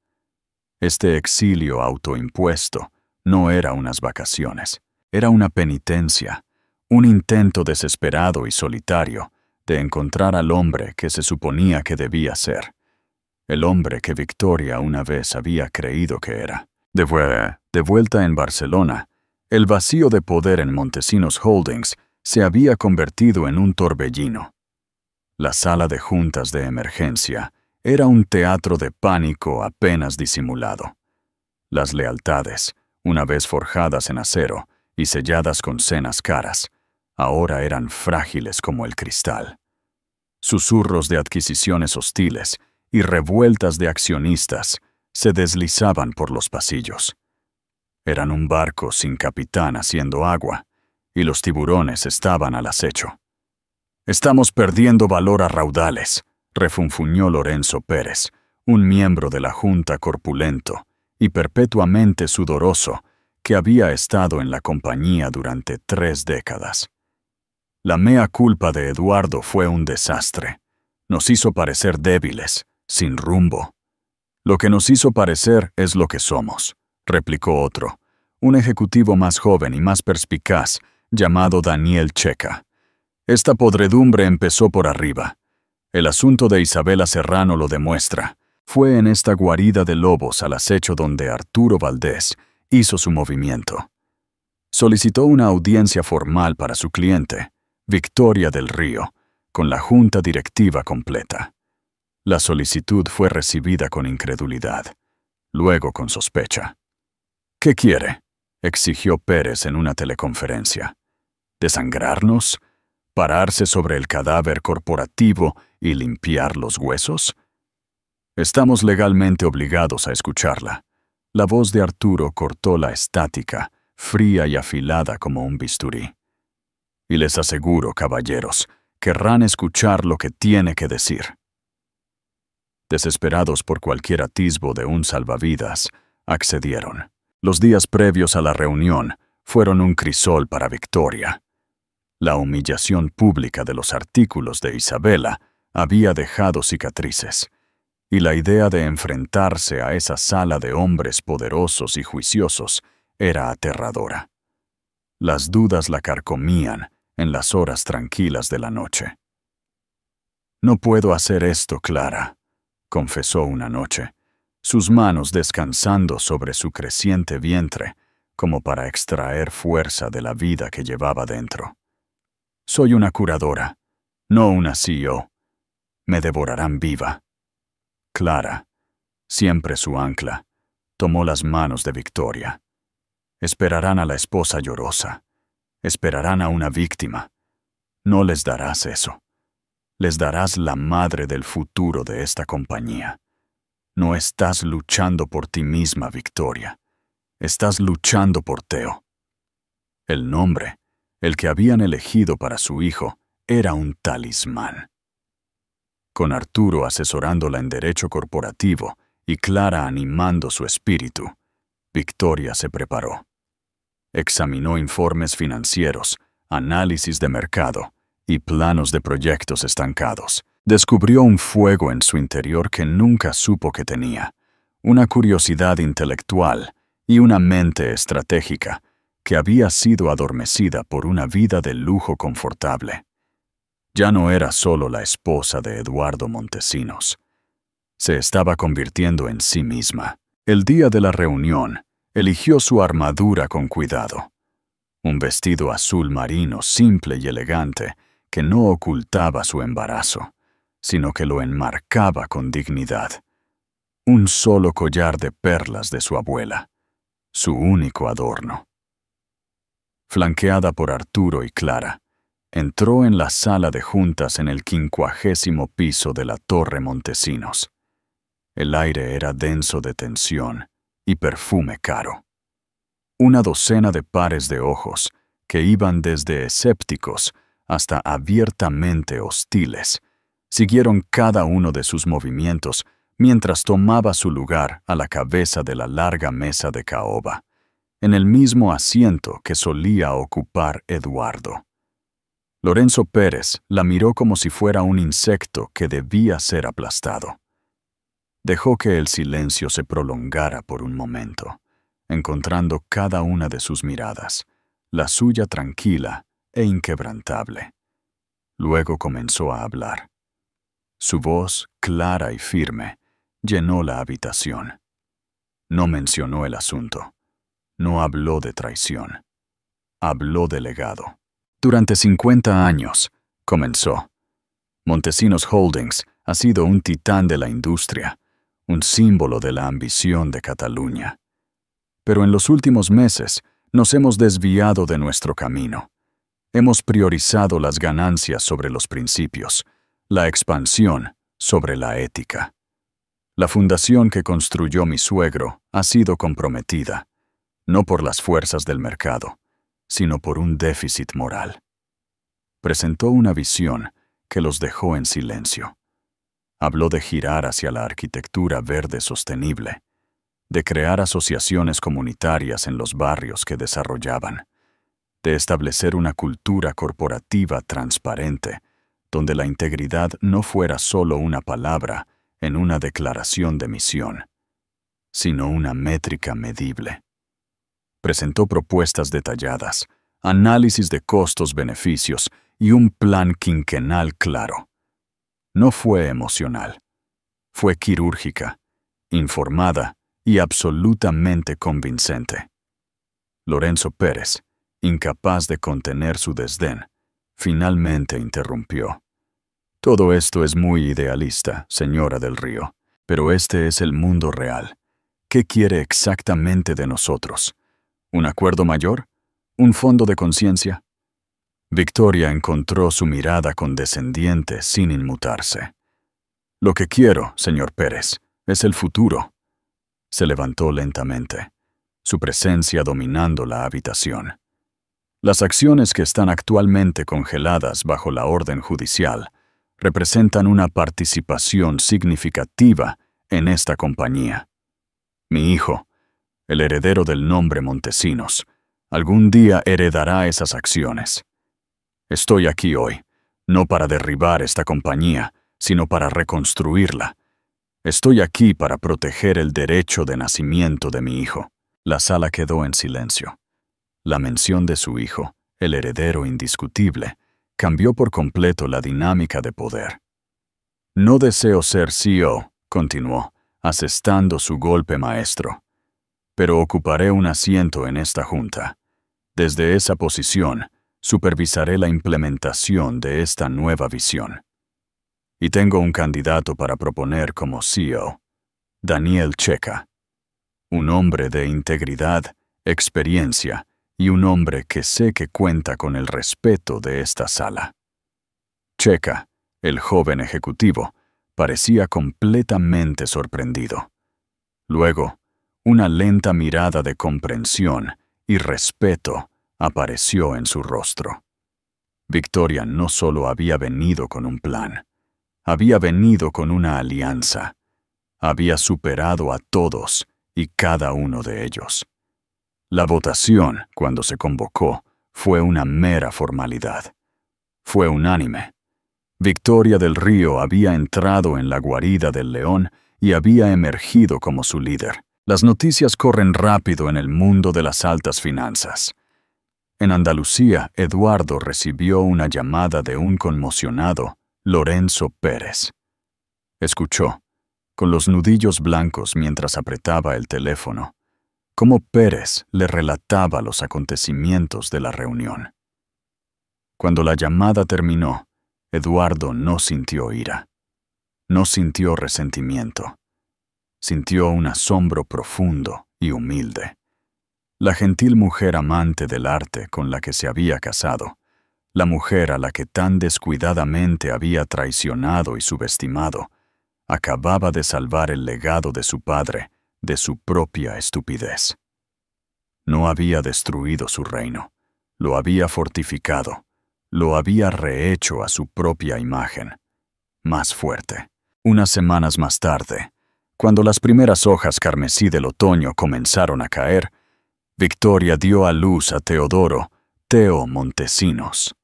Este exilio autoimpuesto no era unas vacaciones, era una penitencia, un intento desesperado y solitario de encontrar al hombre que se suponía que debía ser, el hombre que Victoria una vez había creído que era. De vuelta en Barcelona, el vacío de poder en Montesinos Holdings se había convertido en un torbellino. La sala de juntas de emergencia era un teatro de pánico apenas disimulado. Las lealtades, una vez forjadas en acero y selladas con cenas caras, ahora eran frágiles como el cristal. Susurros de adquisiciones hostiles y revueltas de accionistas se deslizaban por los pasillos. Eran un barco sin capitán haciendo agua, y los tiburones estaban al acecho. «Estamos perdiendo valor a raudales», refunfuñó Lorenzo Pérez, un miembro de la Junta corpulento y perpetuamente sudoroso que había estado en la compañía durante 3 décadas. La mea culpa de Eduardo fue un desastre. Nos hizo parecer débiles, sin rumbo. «Lo que nos hizo parecer es lo que somos», replicó otro, un ejecutivo más joven y más perspicaz, llamado Daniel Checa. «Esta podredumbre empezó por arriba. El asunto de Isabela Serrano lo demuestra. Fue en esta guarida de lobos al acecho donde Arturo Valdés hizo su movimiento. Solicitó una audiencia formal para su cliente, Victoria del Río, con la junta directiva completa. La solicitud fue recibida con incredulidad, luego con sospecha. «¿Qué quiere?», exigió Pérez en una teleconferencia. «¿Desangrarnos? ¿Pararse sobre el cadáver corporativo y limpiar los huesos? Estamos legalmente obligados a escucharla. La voz de Arturo cortó la estática, fría y afilada como un bisturí. Y les aseguro, caballeros, querrán escuchar lo que tiene que decir. Desesperados por cualquier atisbo de un salvavidas, accedieron. Los días previos a la reunión fueron un crisol para Victoria. La humillación pública de los artículos de Isabela había dejado cicatrices, y la idea de enfrentarse a esa sala de hombres poderosos y juiciosos era aterradora. Las dudas la carcomían en las horas tranquilas de la noche. «No puedo hacer esto, Clara», confesó una noche, sus manos descansando sobre su creciente vientre, como para extraer fuerza de la vida que llevaba dentro. «Soy una curadora, no una CEO. Me devorarán viva». Clara, siempre su ancla, tomó las manos de Victoria. Esperarán a la esposa llorosa. Esperarán a una víctima. No les darás eso. Les darás la madre del futuro de esta compañía. No estás luchando por ti misma, Victoria. Estás luchando por Theo. El nombre, el que habían elegido para su hijo, era un talismán. Con Arturo asesorándola en derecho corporativo y Clara animando su espíritu, Victoria se preparó. Examinó informes financieros, análisis de mercado y planos de proyectos estancados. Descubrió un fuego en su interior que nunca supo que tenía, una curiosidad intelectual y una mente estratégica que había sido adormecida por una vida de lujo confortable. Ya no era solo la esposa de Eduardo Montesinos. Se estaba convirtiendo en sí misma. El día de la reunión, eligió su armadura con cuidado. Un vestido azul marino simple y elegante que no ocultaba su embarazo, sino que lo enmarcaba con dignidad. Un solo collar de perlas de su abuela, su único adorno. Flanqueada por Arturo y Clara, entró en la sala de juntas en el 50º piso de la Torre Montesinos. El aire era denso de tensión y perfume caro. Una docena de pares de ojos, que iban desde escépticos hasta abiertamente hostiles, siguieron cada uno de sus movimientos mientras tomaba su lugar a la cabeza de la larga mesa de caoba, en el mismo asiento que solía ocupar Eduardo. Lorenzo Pérez la miró como si fuera un insecto que debía ser aplastado. Dejó que el silencio se prolongara por un momento, encontrando cada una de sus miradas, la suya tranquila e inquebrantable. Luego comenzó a hablar. Su voz, clara y firme, llenó la habitación. No mencionó el asunto. No habló de traición. Habló de legado. Durante 50 años, comenzó, Montesinos Holdings ha sido un titán de la industria, un símbolo de la ambición de Cataluña. Pero en los últimos meses nos hemos desviado de nuestro camino. Hemos priorizado las ganancias sobre los principios, la expansión sobre la ética. La fundación que construyó mi suegro ha sido comprometida, no por las fuerzas del mercado, sino por un déficit moral. Presentó una visión que los dejó en silencio. Habló de girar hacia la arquitectura verde sostenible, de crear asociaciones comunitarias en los barrios que desarrollaban, de establecer una cultura corporativa transparente, donde la integridad no fuera solo una palabra en una declaración de misión, sino una métrica medible. Presentó propuestas detalladas, análisis de costos-beneficios y un plan quinquenal claro. No fue emocional. Fue quirúrgica, informada y absolutamente convincente. Lorenzo Pérez, incapaz de contener su desdén, finalmente interrumpió. Todo esto es muy idealista, señora del Río, pero este es el mundo real. ¿Qué quiere exactamente de nosotros? ¿Un acuerdo mayor? ¿Un fondo de conciencia? Victoria encontró su mirada condescendiente sin inmutarse. «Lo que quiero, señor Pérez, es el futuro». Se levantó lentamente, su presencia dominando la habitación. Las acciones que están actualmente congeladas bajo la orden judicial representan una participación significativa en esta compañía. Mi hijo, el heredero del nombre Montesinos, algún día heredará esas acciones. Estoy aquí hoy, no para derribar esta compañía, sino para reconstruirla. Estoy aquí para proteger el derecho de nacimiento de mi hijo. La sala quedó en silencio. La mención de su hijo, el heredero indiscutible, cambió por completo la dinámica de poder. «No deseo ser CEO», continuó, asestando su golpe maestro, «pero ocuparé un asiento en esta junta. Desde esa posición, supervisaré la implementación de esta nueva visión. Y tengo un candidato para proponer como CEO, Daniel Checa. Un hombre de integridad, experiencia y un hombre que sé que cuenta con el respeto de esta sala». Checa, el joven ejecutivo, parecía completamente sorprendido. Luego, una lenta mirada de comprensión y respeto apareció en su rostro. Victoria no solo había venido con un plan, había venido con una alianza. Había superado a todos y cada uno de ellos. La votación, cuando se convocó, fue una mera formalidad. Fue unánime. Victoria del Río había entrado en la guarida del león y había emergido como su líder. Las noticias corren rápido en el mundo de las altas finanzas. En Andalucía, Eduardo recibió una llamada de un conmocionado Lorenzo Pérez. Escuchó, con los nudillos blancos mientras apretaba el teléfono, cómo Pérez le relataba los acontecimientos de la reunión. Cuando la llamada terminó, Eduardo no sintió ira, no sintió resentimiento, sintió un asombro profundo y humilde. La gentil mujer amante del arte con la que se había casado, la mujer a la que tan descuidadamente había traicionado y subestimado, acababa de salvar el legado de su padre de su propia estupidez. No había destruido su reino, lo había fortificado, lo había rehecho a su propia imagen, más fuerte. Unas semanas más tarde, cuando las primeras hojas carmesí del otoño comenzaron a caer, Victoria dio a luz a Teodoro Teo Montesinos.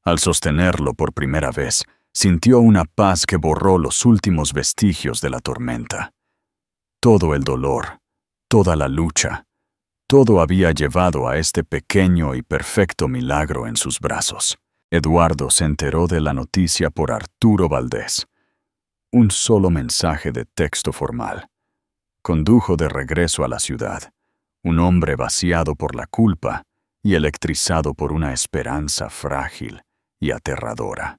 Al sostenerlo por primera vez, sintió una paz que borró los últimos vestigios de la tormenta. Todo el dolor, toda la lucha, todo había llevado a este pequeño y perfecto milagro en sus brazos. Eduardo se enteró de la noticia por Arturo Valdés. Un solo mensaje de texto formal. Condujo de regreso a la ciudad, un hombre vaciado por la culpa y electrizado por una esperanza frágil y aterradora.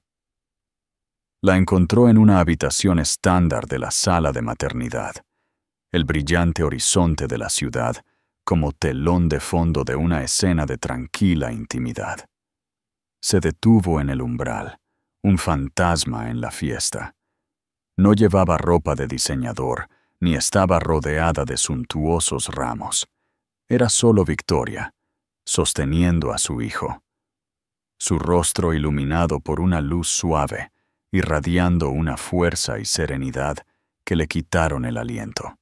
La encontró en una habitación estándar de la sala de maternidad, el brillante horizonte de la ciudad como telón de fondo de una escena de tranquila intimidad. Se detuvo en el umbral, un fantasma en la fiesta. No llevaba ropa de diseñador, ni estaba rodeada de suntuosos ramos. Era solo Victoria, sosteniendo a su hijo. Su rostro iluminado por una luz suave, irradiando una fuerza y serenidad que le quitaron el aliento.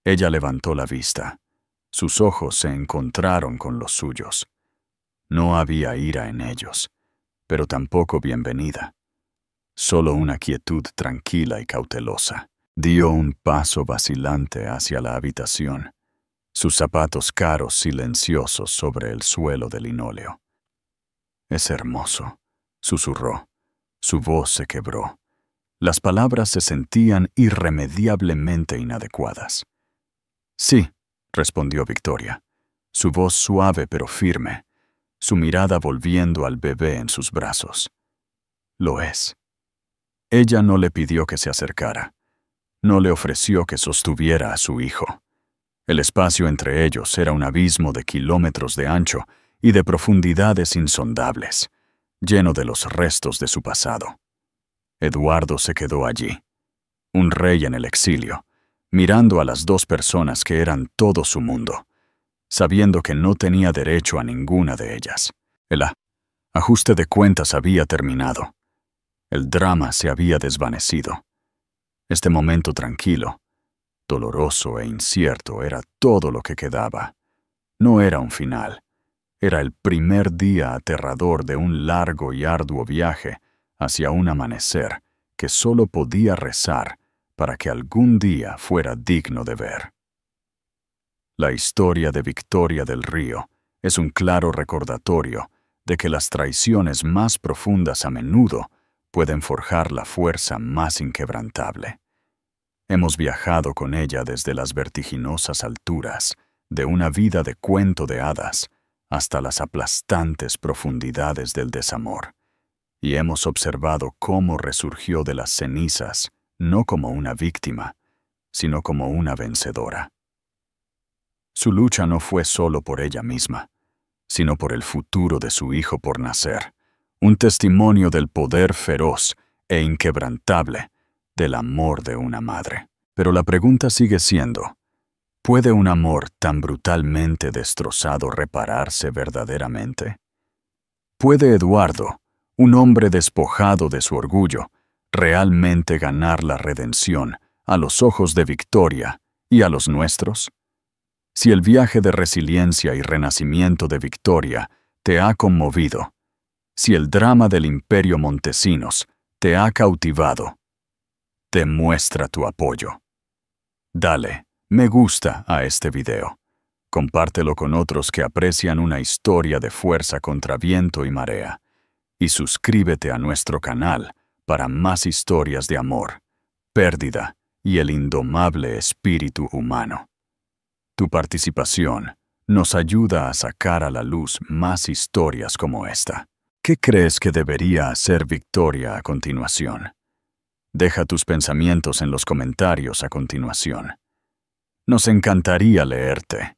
Ella levantó la vista. Sus ojos se encontraron con los suyos. No había ira en ellos, pero tampoco bienvenida. Solo una quietud tranquila y cautelosa. Dio un paso vacilante hacia la habitación, sus zapatos caros silenciosos sobre el suelo de linóleo. «Es hermoso», susurró. Su voz se quebró. Las palabras se sentían irremediablemente inadecuadas. «Sí», respondió Victoria, su voz suave pero firme, su mirada volviendo al bebé en sus brazos. «Lo es». Ella no le pidió que se acercara. No le ofreció que sostuviera a su hijo. El espacio entre ellos era un abismo de kilómetros de ancho y de profundidades insondables, lleno de los restos de su pasado. Eduardo se quedó allí, un rey en el exilio, mirando a las dos personas que eran todo su mundo, sabiendo que no tenía derecho a ninguna de ellas. El ajuste de cuentas había terminado. El drama se había desvanecido. Este momento tranquilo, doloroso e incierto era todo lo que quedaba. No era un final. Era el primer día aterrador de un largo y arduo viaje hacia un amanecer que solo podía rezar para que algún día fuera digno de ver. La historia de Victoria del Río es un claro recordatorio de que las traiciones más profundas a menudo pueden forjar la fuerza más inquebrantable. Hemos viajado con ella desde las vertiginosas alturas de una vida de cuento de hadas hasta las aplastantes profundidades del desamor, y hemos observado cómo resurgió de las cenizas, no como una víctima, sino como una vencedora. Su lucha no fue solo por ella misma, sino por el futuro de su hijo por nacer, un testimonio del poder feroz e inquebrantable del amor de una madre. Pero la pregunta sigue siendo, ¿puede un amor tan brutalmente destrozado repararse verdaderamente? ¿Puede Eduardo, un hombre despojado de su orgullo, realmente ganar la redención a los ojos de Victoria y a los nuestros? Si el viaje de resiliencia y renacimiento de Victoria te ha conmovido, si el drama del Imperio Montesinos te ha cautivado, demuestra tu apoyo. Dale me gusta a este video. Compártelo con otros que aprecian una historia de fuerza contra viento y marea. Y suscríbete a nuestro canal para más historias de amor, pérdida y el indomable espíritu humano. Tu participación nos ayuda a sacar a la luz más historias como esta. ¿Qué crees que debería hacer Victoria a continuación? Deja tus pensamientos en los comentarios a continuación. Nos encantaría leerte.